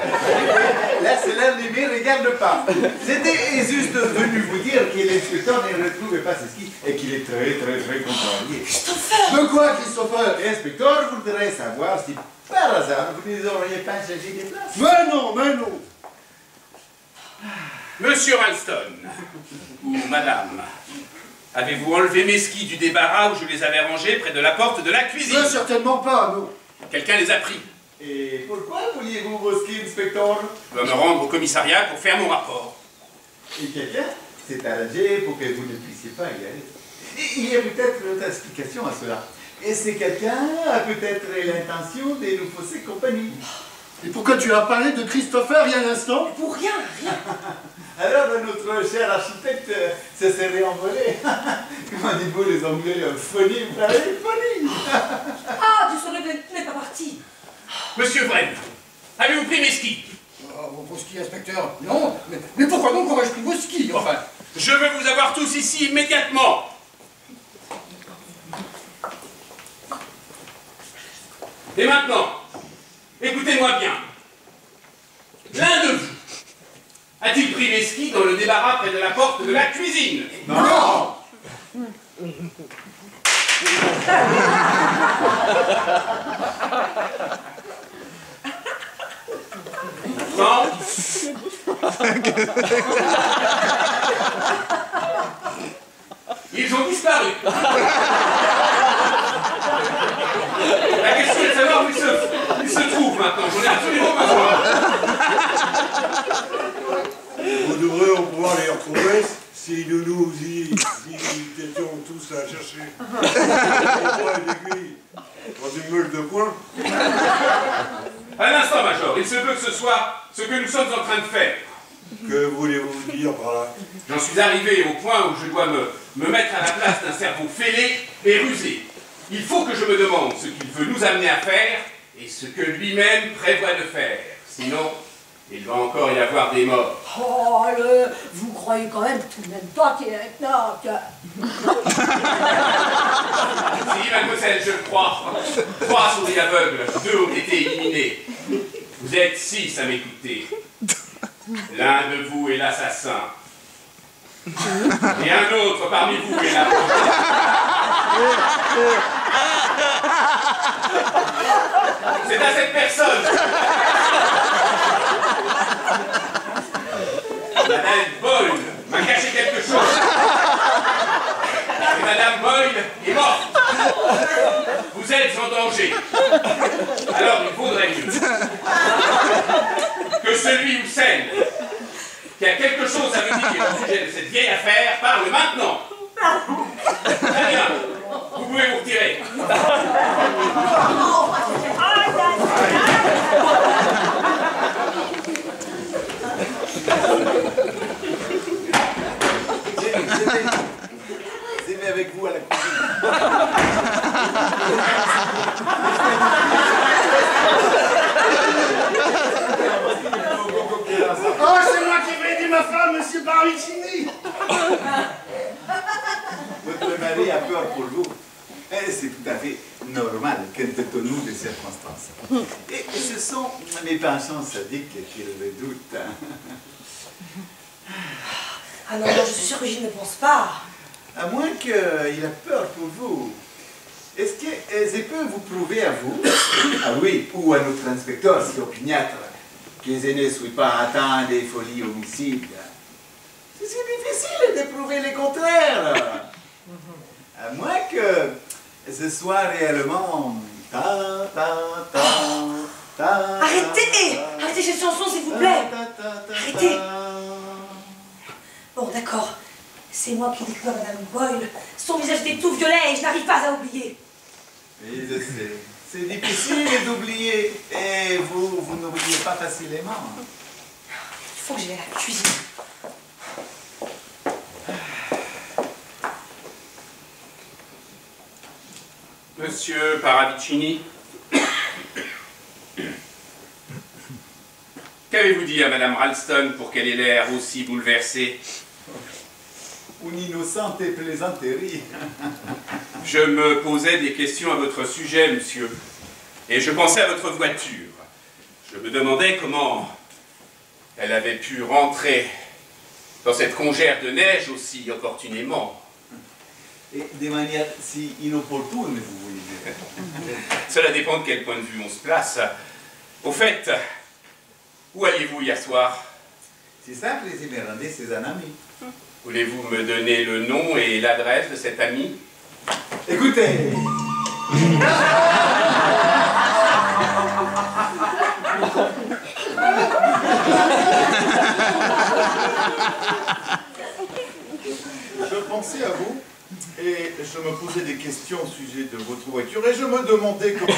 Là, cela ne me regarde pas. J'étais juste venu vous dire que l'inspecteur ne retrouvait pas ce ski et qu'il est très contrarié. Christopher! De quoi, Christopher? L'inspecteur voudrait savoir si, par hasard, vous ne auriez pas changé de place. Mais non, mais non. Monsieur Ralston, ou madame, avez-vous enlevé mes skis du débarras où je les avais rangés près de la porte de la cuisine? Non, certainement pas, non. Quelqu'un les a pris. Et pourquoi vouliez-vous vos skis, inspecteur? Je dois me rendre au commissariat pour faire mon rapport. Et quelqu'un s'est arrangé pour que vous ne puissiez pas y aller. Et il y a peut-être une autre explication à cela. Et ce quelqu'un a peut-être l'intention de nous fausser compagnie. Et pourquoi tu as parlé de Christopher il y a un instant? Pour rien, rien. Alors notre cher architecte se serait envolé. Comment dites-vous les Anglais? Folie, vous savez, folie. Ah, tu saurais que tu n'es pas parti. Monsieur Wren, avez-vous pris mes skis? Oh, vos skis, inspecteur? Non, mais pourquoi donc aurais-je pris vos skis, enfin? Je veux vous avoir tous ici immédiatement. Et maintenant, Écoutez-moi bien. L'un de vous a-t-il pris les skis dans le débarras près de la porte de la cuisine? Non. Non. Ils ont disparu. La question est de savoir où ils se trouvent maintenant. J'en ai absolument besoin. Vous devriez pouvoir les retrouver si nous y étions tous à chercher des aiguilles dans une meule de coin. Un instant, Major. Il se peut que ce soit ce que nous sommes en train de faire. Que voulez-vous dire par là? J'en suis arrivé au point où je dois me mettre à la place d'un cerveau fêlé et rusé. Il faut que je me demande ce qu'il veut nous amener à faire et ce que lui-même prévoit de faire. Sinon, il va encore y avoir des morts. Oh, vous croyez quand même tout de même pas qu'il est maintenant que... Si, mademoiselle, je le crois. 3 souris aveugles, 2 ont été éliminés. Vous êtes 6 à m'écouter. L'un de vous est l'assassin. Et un autre parmi vous est la C'est à cette personne. Madame Boyle m'a caché quelque chose. Et Madame Boyle est morte. Vous êtes en danger. Alors il vaudrait mieux que celui ou celle qui a quelque chose à me dire au sujet de cette vieille affaire parle maintenant. Très bien. Vous pouvez vous retirer. Je vais avec vous à la cuisine. Oh, c'est moi qui vais aider ma femme, monsieur Paravicini. Votre mari a peur pour vous. Et c'est tout à fait normal, compte tenu des circonstances. Et ce sont mes penchants sadiques qui le redoutent. Ah non, non, je suis sûre que j'y ne pense pas. À moins qu'il a peur pour vous. Est-ce que je peux vous prouver à vous, ah oui, ou à notre inspecteur, si opiniâtre, que je ne suis pas atteint des folies homicides? C'est difficile de prouver le contraire. À moins que ce soit réellement... Arrêtez! Arrêtez cette chanson, s'il vous plaît! Arrêtez! Bon, d'accord. C'est moi qui découvre Madame Boyle. Son visage était tout violet et je n'arrive pas à oublier. Oui, je sais. C'est difficile d'oublier. Et vous n'oubliez pas facilement. Il faut que j'aille à la cuisine. Monsieur Paravicini, qu'avez-vous dit à Madame Ralston pour qu'elle ait l'air aussi bouleversée? Une innocente plaisanterie. Je me posais des questions à votre sujet, monsieur, et je pensais à votre voiture. Je me demandais comment elle avait pu rentrer dans cette congère de neige aussi opportunément. Et de manière si inopportune, vous voulez dire. Cela dépend de quel point de vue on se place. Au fait, où alliez-vous hier soir? C'est simple, je me rendais chez un ami. Voulez-vous me donner le nom et l'adresse de cet ami? Écoutez. Je pensais à vous et je me posais des questions au sujet de votre voiture et je me demandais comment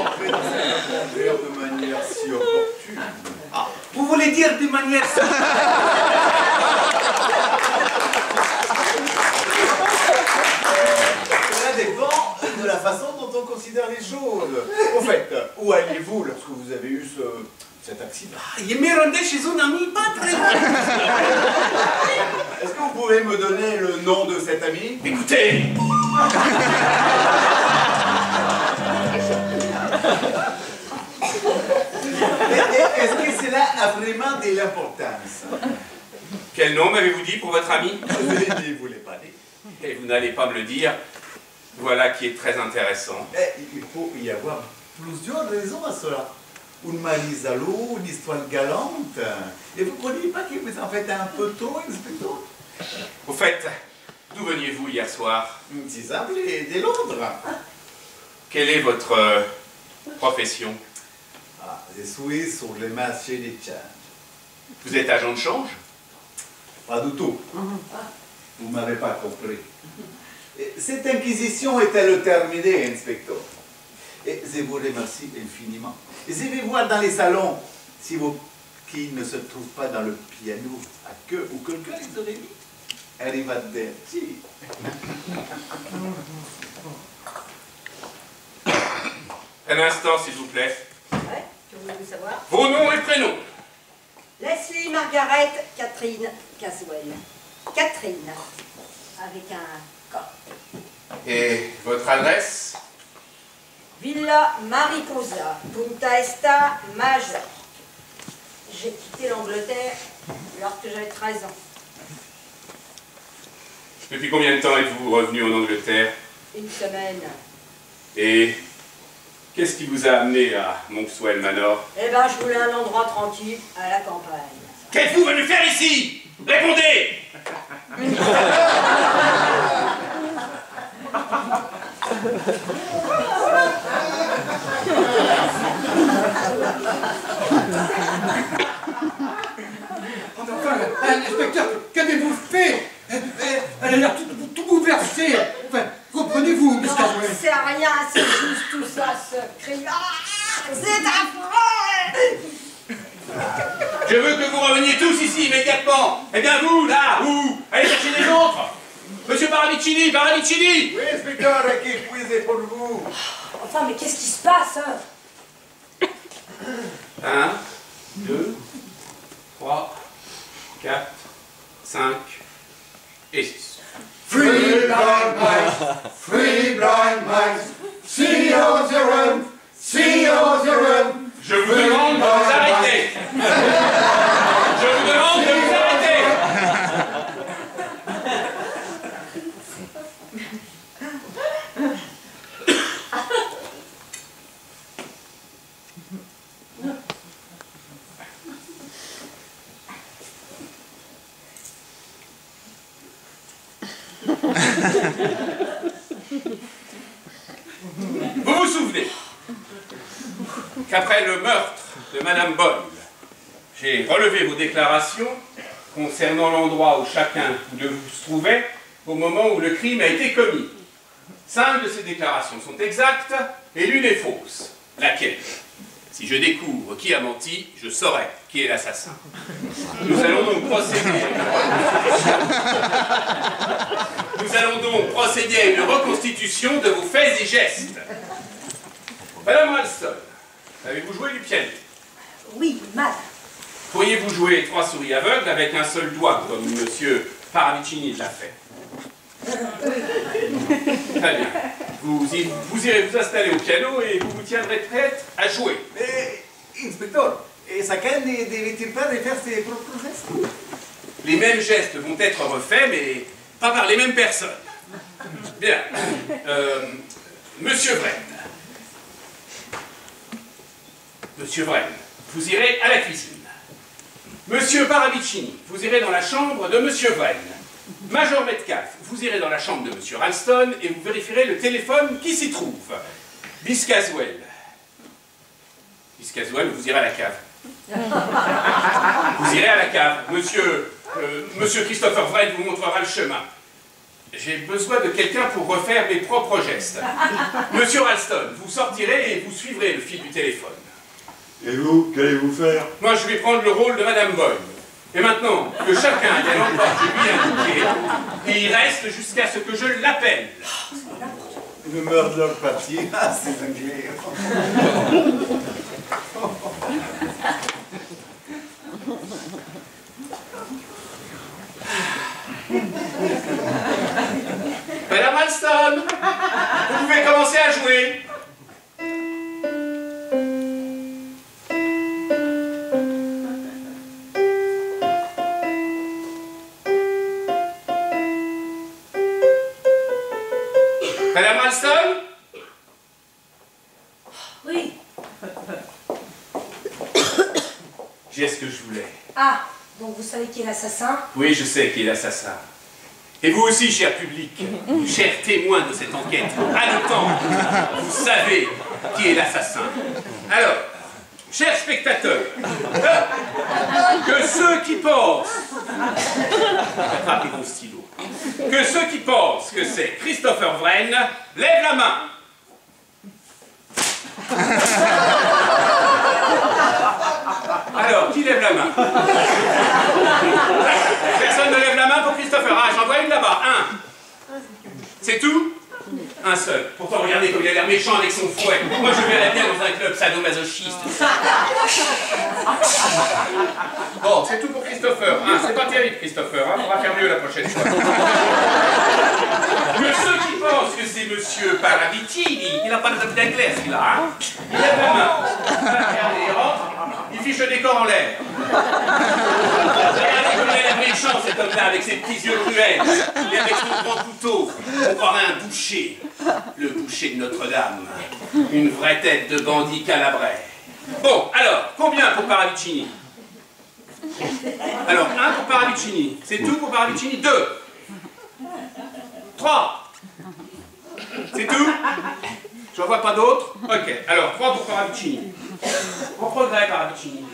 entrer dans cette congère de manière si opportune. Ah, vous voulez dire de manière si... Cela dépend de la façon dont on considère les choses. Au fait, où alliez-vous lorsque vous avez eu cet accident? Il me rendait chez un ami pas très loin. Est-ce que vous pouvez me donner le nom de cet ami? Écoutez. Est-ce que cela a vraiment de l'importance? Quel nom m'avez-vous dit pour votre ami? Je ne vous l'ai pas dit. Et vous n'allez pas me le dire. Voilà qui est très intéressant. Il faut y avoir plusieurs raisons à cela. Une Marie-Zalou, une histoire galante. Et vous ne croyez pas que vous en faites un peu trop, inspecteur? Au fait, d'où veniez-vous hier soir? C'est simple, de Londres. Quelle est votre profession? Je suis sur le marché des changes. Vous êtes agent de change? Pas du tout. Vous ne m'avez pas compris. Cette inquisition est-elle terminée, inspecteur? Et je vous remercie infiniment. Je vais voir dans les salons si vos qui ne se trouvent pas dans le piano à queue ou quelqu'un les aurait mis. Arrivederci. Un instant, s'il vous plaît. Ouais, que voulez-vous savoir? Vos noms et prénoms. Leslie Margaret Catherine Caswell. Catherine, avec un K. Et votre adresse? Villa Mariposa, Punta Esta, Major. J'ai quitté l'Angleterre lorsque j'avais 13 ans. Depuis combien de temps êtes-vous revenu en Angleterre? Une semaine. Et qu'est-ce qui vous a amené à Monkswell Manor? Eh ben, je voulais un endroit tranquille, à la campagne. Qu'êtes-vous venu faire ici? Répondez! Enfin, inspecteur, qu'avez-vous fait? Elle a l'air tout bouleversée. Enfin, comprenez-vous, Miss Caswell? C'est rien, c'est juste tout ça, ce cri. Ah, c'est affreux! Je veux que vous reveniez tous ici immédiatement. Eh bien vous, là, vous, allez chercher les autres. Monsieur Paravicini, Paravicini! Oui, inspecteur, qui puis pour vous? Enfin, mais qu'est-ce qui se passe, hein? 1, 2, 3, 4, 5 et 6. Free blind mice, free blind mice, see how they run, see how they run. Je vous demande de vous arrêter. Je vous demande de vous arrêter. Vous vous souvenez qu'après le meurtre de Madame Boyle, j'ai relevé vos déclarations concernant l'endroit où chacun de vous se trouvait au moment où le crime a été commis. 5 de ces déclarations sont exactes et l'une est fausse. Laquelle? Si je découvre qui a menti, je saurai qui est l'assassin. Nous allons donc procéder à une reconstitution de vos faits et gestes. Madame Ralston, avez-vous joué du piano? Oui, mal. Pourriez-vous jouer 3 souris aveugles avec un seul doigt, comme monsieur Paravicini l'a fait? Très bien. Vous irez vous installer au piano et vous vous tiendrez prête à jouer. Mais, inspecteur, chacun ne devait-il pas refaire ses propres gestes? Les mêmes gestes vont être refaits, mais pas par les mêmes personnes. Bien. Monsieur Vren. Monsieur Vren, vous irez à la cuisine. Monsieur Paravicini, vous irez dans la chambre de Monsieur Vren. Major Metcalf, vous irez dans la chambre de Monsieur Ralston et vous vérifierez le téléphone qui s'y trouve. Miss Caswell. Miss Caswell, vous irez à la cave. Vous irez à la cave. Monsieur Christopher Vren vous montrera le chemin. J'ai besoin de quelqu'un pour refaire mes propres gestes. Monsieur Ralston, vous sortirez et vous suivrez le fil du téléphone. Et vous, qu'allez-vous faire? Moi, je vais prendre le rôle de Madame Boyle. Et maintenant, que chacun ait l'endroit que je lui ai indiqué, et il reste jusqu'à ce que je l'appelle. Le murder party, ah, c'est anglais. Madame Ralston, vous pouvez commencer à jouer. Madame Ralston? Oui. J'ai ce que je voulais. Ah, donc vous savez qui est l'assassin? Oui, je sais qui est l'assassin. Et vous aussi, cher public, chers témoins de cette enquête, haletant, vous savez qui est l'assassin. Alors, chers spectateurs, que ceux qui pensent, attrapez vos stylos, que ceux qui pensent que c'est Christopher Wren lèvent la main. Alors, qui lève la main? Personne ne lève la main pour Christopher. Ah, j'en vois une là-bas. Un. C'est tout? Un seul. Pourtant, regardez comme il a l'air méchant avec son fouet. Moi, je verrais bien dans un club sadomasochiste. Bon, c'est tout pour Christopher. Hein, c'est pas terrible, Christopher. Hein, on va faire mieux la prochaine fois. Que ceux qui pensent que c'est Monsieur Paravicini, il n'a pas de d'anglais, celui-là, hein? Il lève la main. Regardez, il rentre, il fiche le décor en l'air. Regardez comme il a l'air méchant, cet homme-là, avec ses petits yeux cruels. Il est avec son grand couteau. On croirait un boucher. Le boucher de Notre-Dame. Une vraie tête de bandit calabrais. Bon, alors, combien pour Paravicini? Alors, 1 pour Paravicini. C'est tout pour Paravicini? 2. 3. C'est tout? J'en vois pas d'autres? Ok, alors 3 pour Paravicini. En progrès, Paravicini.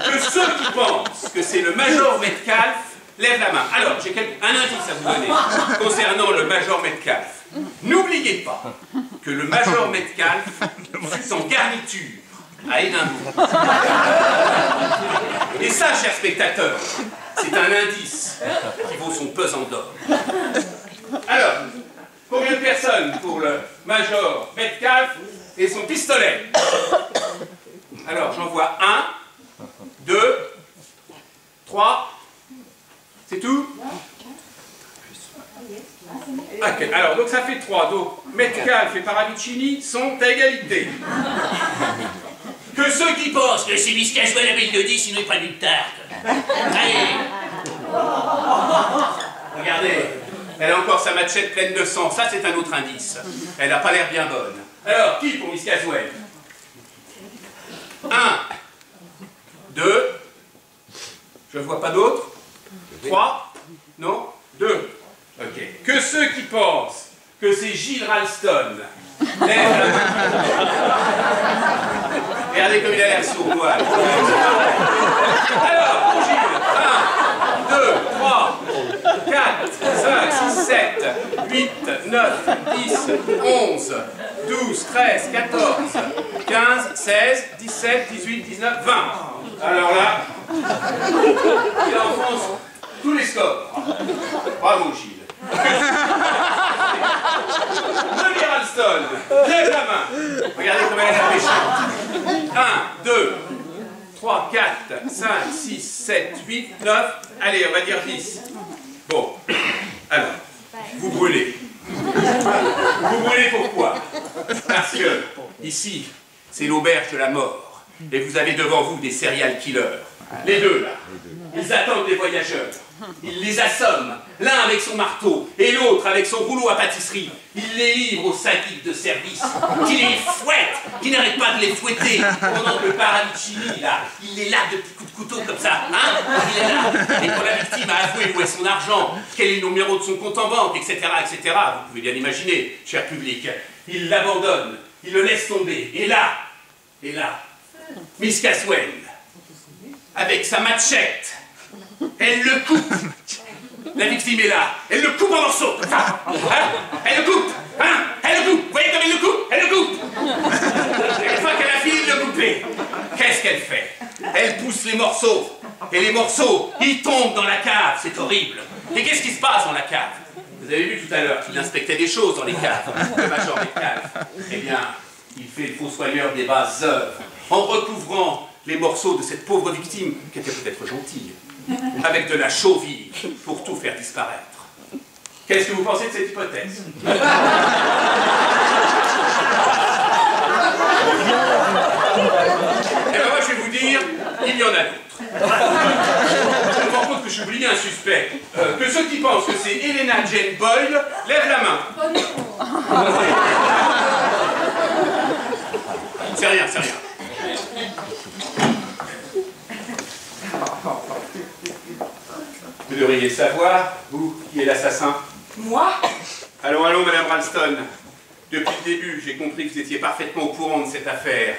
Que ceux qui pensent que c'est le Major Metcalf lèvent la main. Alors, j'ai un indice à vous donner concernant le Major Metcalf. N'oubliez pas que le Major Metcalf fut en garniture à Édimbourg. Et ça, chers spectateurs, c'est un indice qui vaut son pesant d'or. Alors, combien de personnes pour le Major Metcalf et son pistolet? Alors, j'en vois 1, 2, 3. C'est tout? Ok, alors, donc ça fait 3. Donc, Metcalf et Paravicini sont à égalité. Que ceux qui pensent que c'est Miss Caswell avec le 10, sinon ils prennent une tarte. Allez! Regardez, elle a encore sa machette pleine de sang. Ça, c'est un autre indice. Elle n'a pas l'air bien bonne. Alors, qui pour Miss Caswell? 1, 2, je ne vois pas d'autres. 3, non, 2. Ok. Que ceux qui pensent que c'est Gilles Ralston lèvent la main. Regardez comme il a l'air sournois. Alors, pour Gilles, 1, 2, 3, 4, 5, 6, 7, 8, 9, 10, 11, 12, 13, 14, 15, 16, 17, 18, 19, 20. Alors là, il enfonce tous les scores. Bravo, Gilles. Denis Ralston, lève la main. Regardez comment elle est méchante. 1, 2, 3, 4, 5, 6, 7, 8, 9. Allez, on va dire 10. Bon, alors, vous brûlez. Vous brûlez pourquoi? Parce que, ici, c'est l'auberge de la mort. Et vous avez devant vous des serial killers. Les deux, là. Ils attendent les voyageurs. Ils les assomment, l'un avec son marteau et l'autre avec son rouleau à pâtisserie. Ils les livrent aux sadiques de service, qui les fouettent, qui n'arrêtent pas de les fouetter, pendant que le Paravicini, là, il les lave de petits coups de couteau comme ça, hein? Il est là. Et quand la victime a avoué où est son argent, quel est le numéro de son compte en banque, etc., etc., vous pouvez bien imaginer, cher public, il l'abandonne, il le laisse tomber. Et là, Miss Caswell, avec sa machette, elle le coupe. La victime est là. Elle le coupe en morceaux. Hein? Elle le coupe. Hein? Elle le coupe. Vous voyez comme elle le coupe? Elle le coupe. Et une fois qu'elle a fini de le couper, qu'est-ce qu'elle fait? Elle pousse les morceaux. Et les morceaux, ils tombent dans la cave. C'est horrible. Et qu'est-ce qui se passe dans la cave? Vous avez vu tout à l'heure qu'il inspectait des choses dans les caves. Le Major Metcalf. Eh bien, il fait le fossoyeur des basses œuvres en recouvrant les morceaux de cette pauvre victime, qui était peut-être gentille, avec de la chaux vive pour tout faire disparaître. Qu'est-ce que vous pensez de cette hypothèse? Eh bien, moi, je vais vous dire, il y en a d'autres. Je ne m'en compte que j'oublie un suspect. Que ceux qui pensent que c'est Helena Jane Boyle lèvent la main. Oh non. C'est rien, c'est rien. Vous devriez savoir, vous, qui est l'assassin. Moi? Allons, allons, Madame Ralston. Depuis le début, j'ai compris que vous étiez parfaitement au courant de cette affaire.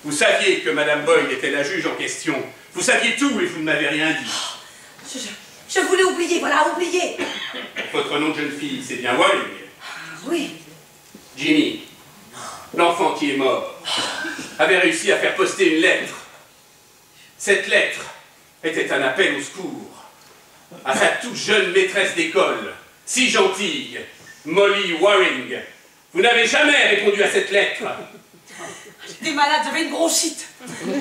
Vous saviez que Madame Boyle était la juge en question. Vous saviez tout et vous ne m'avez rien dit. Je voulais oublier, voilà, oublier. Votre nom de jeune fille, c'est bien Waring. Oui. Jimmy, l'enfant qui est mort, avait réussi à faire poster une lettre. Cette lettre était un appel au secours à sa toute jeune maîtresse d'école, si gentille, Molly Waring. Vous n'avez jamais répondu à cette lettre. J'étais malade, j'avais une bronchite.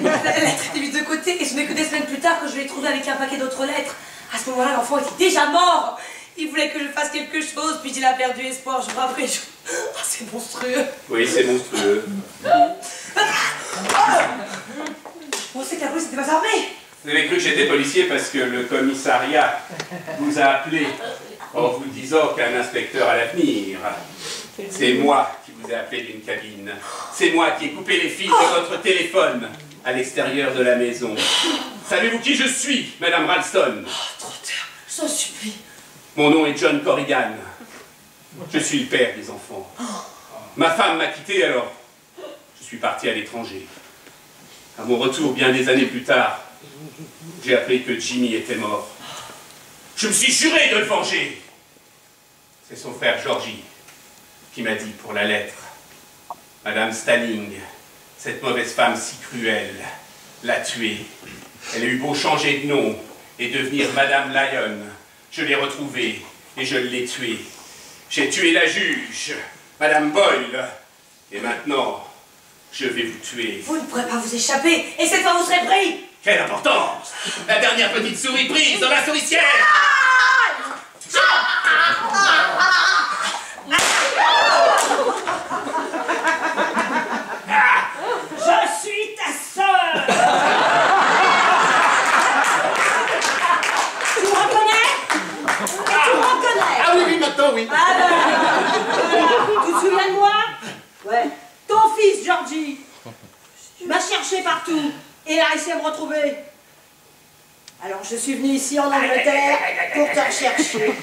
La lettre était mise de côté et ce n'est que des semaines plus tard que je l'ai trouvée avec un paquet d'autres lettres. À ce moment-là, l'enfant était déjà mort. Il voulait que je fasse quelque chose, puis il a perdu espoir. Je crois après. Ah, c'est monstrueux. Oui, c'est monstrueux. On sait que la police n'était pas armée. Vous avez cru que j'étais policier parce que le commissariat vous a appelé en vous disant qu'un inspecteur allait venir. C'est moi qui vous ai appelé d'une cabine. C'est moi qui ai coupé les fils de votre téléphone à l'extérieur de la maison. Savez-vous qui je suis, Madame Ralston? Trop tard, je t'en supplie. Mon nom est John Corrigan. Je suis le père des enfants. Ma femme m'a quitté, alors je suis parti à l'étranger. À mon retour, bien des années plus tard, j'ai appris que Jimmy était mort. Je me suis juré de le venger. C'est son frère Georgie qui m'a dit pour la lettre. Madame Stanning, cette mauvaise femme si cruelle, l'a tuée. Elle a eu beau changer de nom et devenir Madame Lyon. Je l'ai retrouvée et je l'ai tuée. J'ai tué la juge, Madame Boyle. Et maintenant, je vais vous tuer. Vous ne pourrez pas vous échapper, et cette fois vous serez pris. Quelle importance! La dernière petite souris prise dans la souricière! Je suis ta sœur. Tu me reconnais? Tu me reconnais? Ah oui, oui, maintenant, oui. Ah ben, tu te souviens de moi? Ouais. Ton fils, Georgie, m'a cherché partout et a réussi à me retrouver. Alors je suis venue ici en Angleterre pour te rechercher.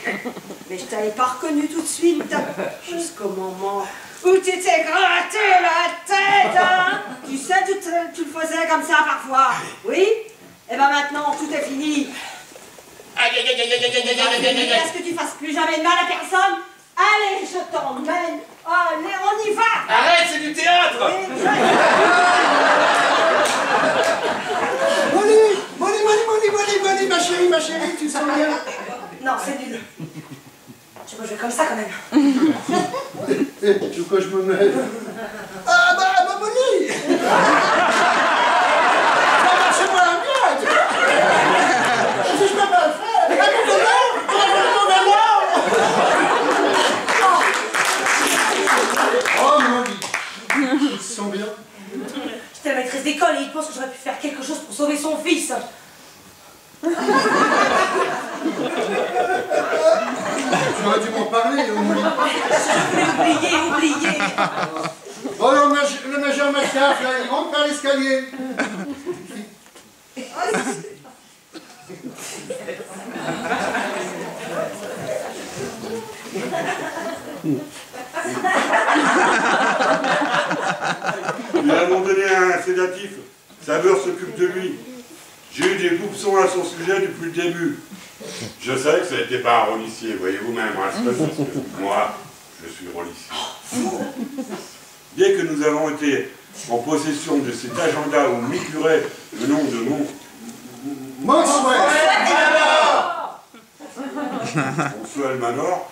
Mais je t'avais pas reconnu tout de suite, jusqu'au moment où tu t'es gratté la tête, hein. Tu sais, tu le faisais comme ça parfois. Oui? Et ben maintenant, tout est fini. Est-ce que tu fasses plus jamais de mal à personne? Allez, je t'emmène. Allez, on y va. Arrête, c'est du théâtre! Molly, ma chérie, tu te sens bien? Non, c'est nul. Tu peux jouer comme ça quand même. De quoi je me mêle? Ah bah Molly! Ça marche pas bien! Si je peux pas le faire! Ah mon bonheur! Oh Molly! Tu te sens bien? J'étais la maîtresse d'école et il pense que j'aurais pu faire quelque chose pour sauver son fils. Tu aurais dû m'en parler, Molly. Je voulais oublier. Oh, le major Metcalf, là, il rentre par l'escalier. Nous avons donné un sédatif. Sa mère s'occupe de lui. J'ai eu des soupçons à son sujet depuis le début. Je savais que ça n'était pas un rôlicier, voyez-vous même, parce que moi, je suis rôlicier. Dès que nous avons été en possession de cet agenda où figurait le nom de Monkswell Manor,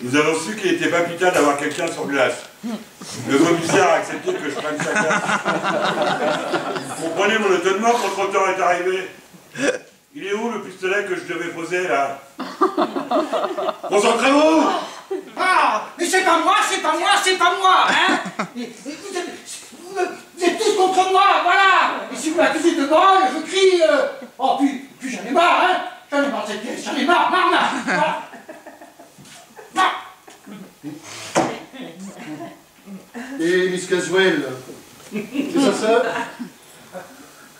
nous avons su qu'il n'était pas vital d'avoir quelqu'un sur place. Le commissaire a accepté que je prenne sa place. Vous comprenez mon étonnement quand le trotteur est arrivé? Il est où le pistolet que je devais poser là? Concentrez-vous! Ah, mais c'est pas moi, hein? Vous êtes tous contre moi, voilà! Et si vous m'accusez de vol, je crie... Oh, puis cette pièce. J'en ai marre. Voilà. Et Miss Caswell, c'est sa sœur?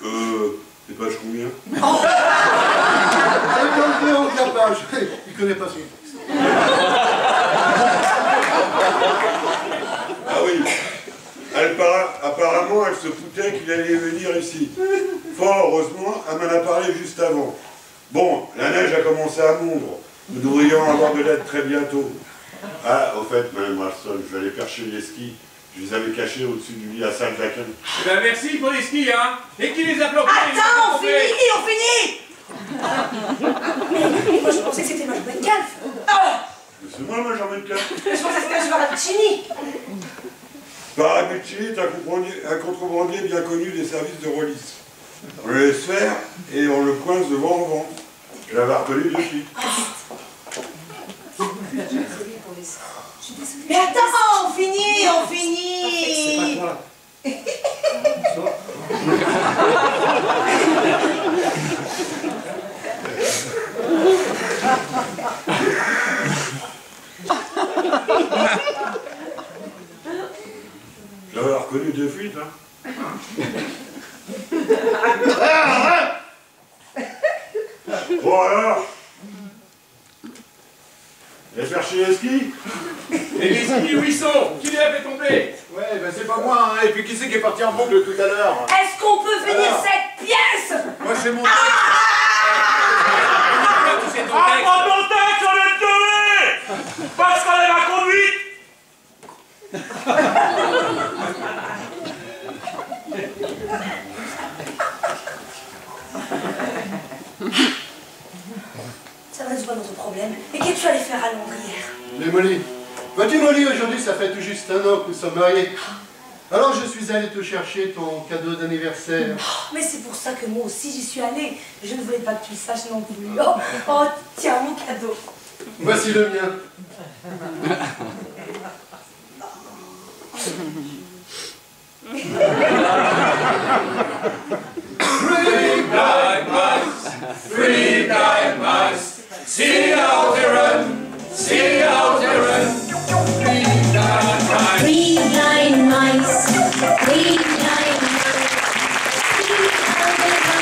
C'est page combien? C'est comme le haut de la page. Il connaît pas son texte. Ah oui. Apparemment, elle se foutait qu'il allait venir ici. Fort heureusement, elle m'en a parlé juste avant. Bon, la neige a commencé à mondre. Nous devrions avoir de l'aide très bientôt. Ah, au fait, Mme Marston, je vais aller percher les skis. Je les avais cachés au-dessus du lit à Saint-Jacques. Eh ben merci pour les skis, hein. Et qui les a plantés? Attends, on finit. Moi, je pensais que c'était ma jouet de calf. C'est moi, Benjamin Calf. Je pensais que c'était un joueur à Chini. Parabucci est un contrebandier bien connu des services de Rollis. On le laisse faire et on le coince de vent en vent. Je l'avais reconnu de suite. Mais attends, on finit. C'est pas toi. Je l'avais reconnu de suite, hein. Bon alors, allez chercher les skis. Et les skis, où ils sont? Qui les a fait tomber? Ouais, ben c'est pas moi, hein. Et puis qui c'est qui est parti en boucle tout à l'heure? Est-ce qu'on peut finir cette pièce? Moi, c'est mon... Tu sais ton Ah, texte. mon ton texte, on est tué! Parce qu'on est ma conduite! Ça ne résout pas notre problème. Et qu'est-ce que tu allais faire à Londres hier? Mais Molly, vois-tu Molly, aujourd'hui ça fait tout juste 1 an que nous sommes mariés. Alors je suis allé te chercher ton cadeau d'anniversaire. Mais c'est pour ça que moi aussi j'y suis allée. Je ne voulais pas que tu le saches non plus. Oh, tiens, mon cadeau. Voici le mien. Three blind mice, see out the run, see out the run. Three blind mice, Three blind mice, three blind mice. See how they run,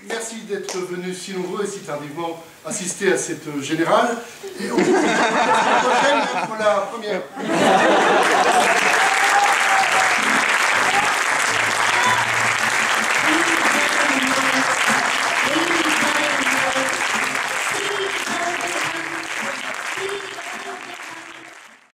Merci d'être venus si nombreux et si tardivement assister à cette générale. Et on se retrouve la semaine prochaine pour la première.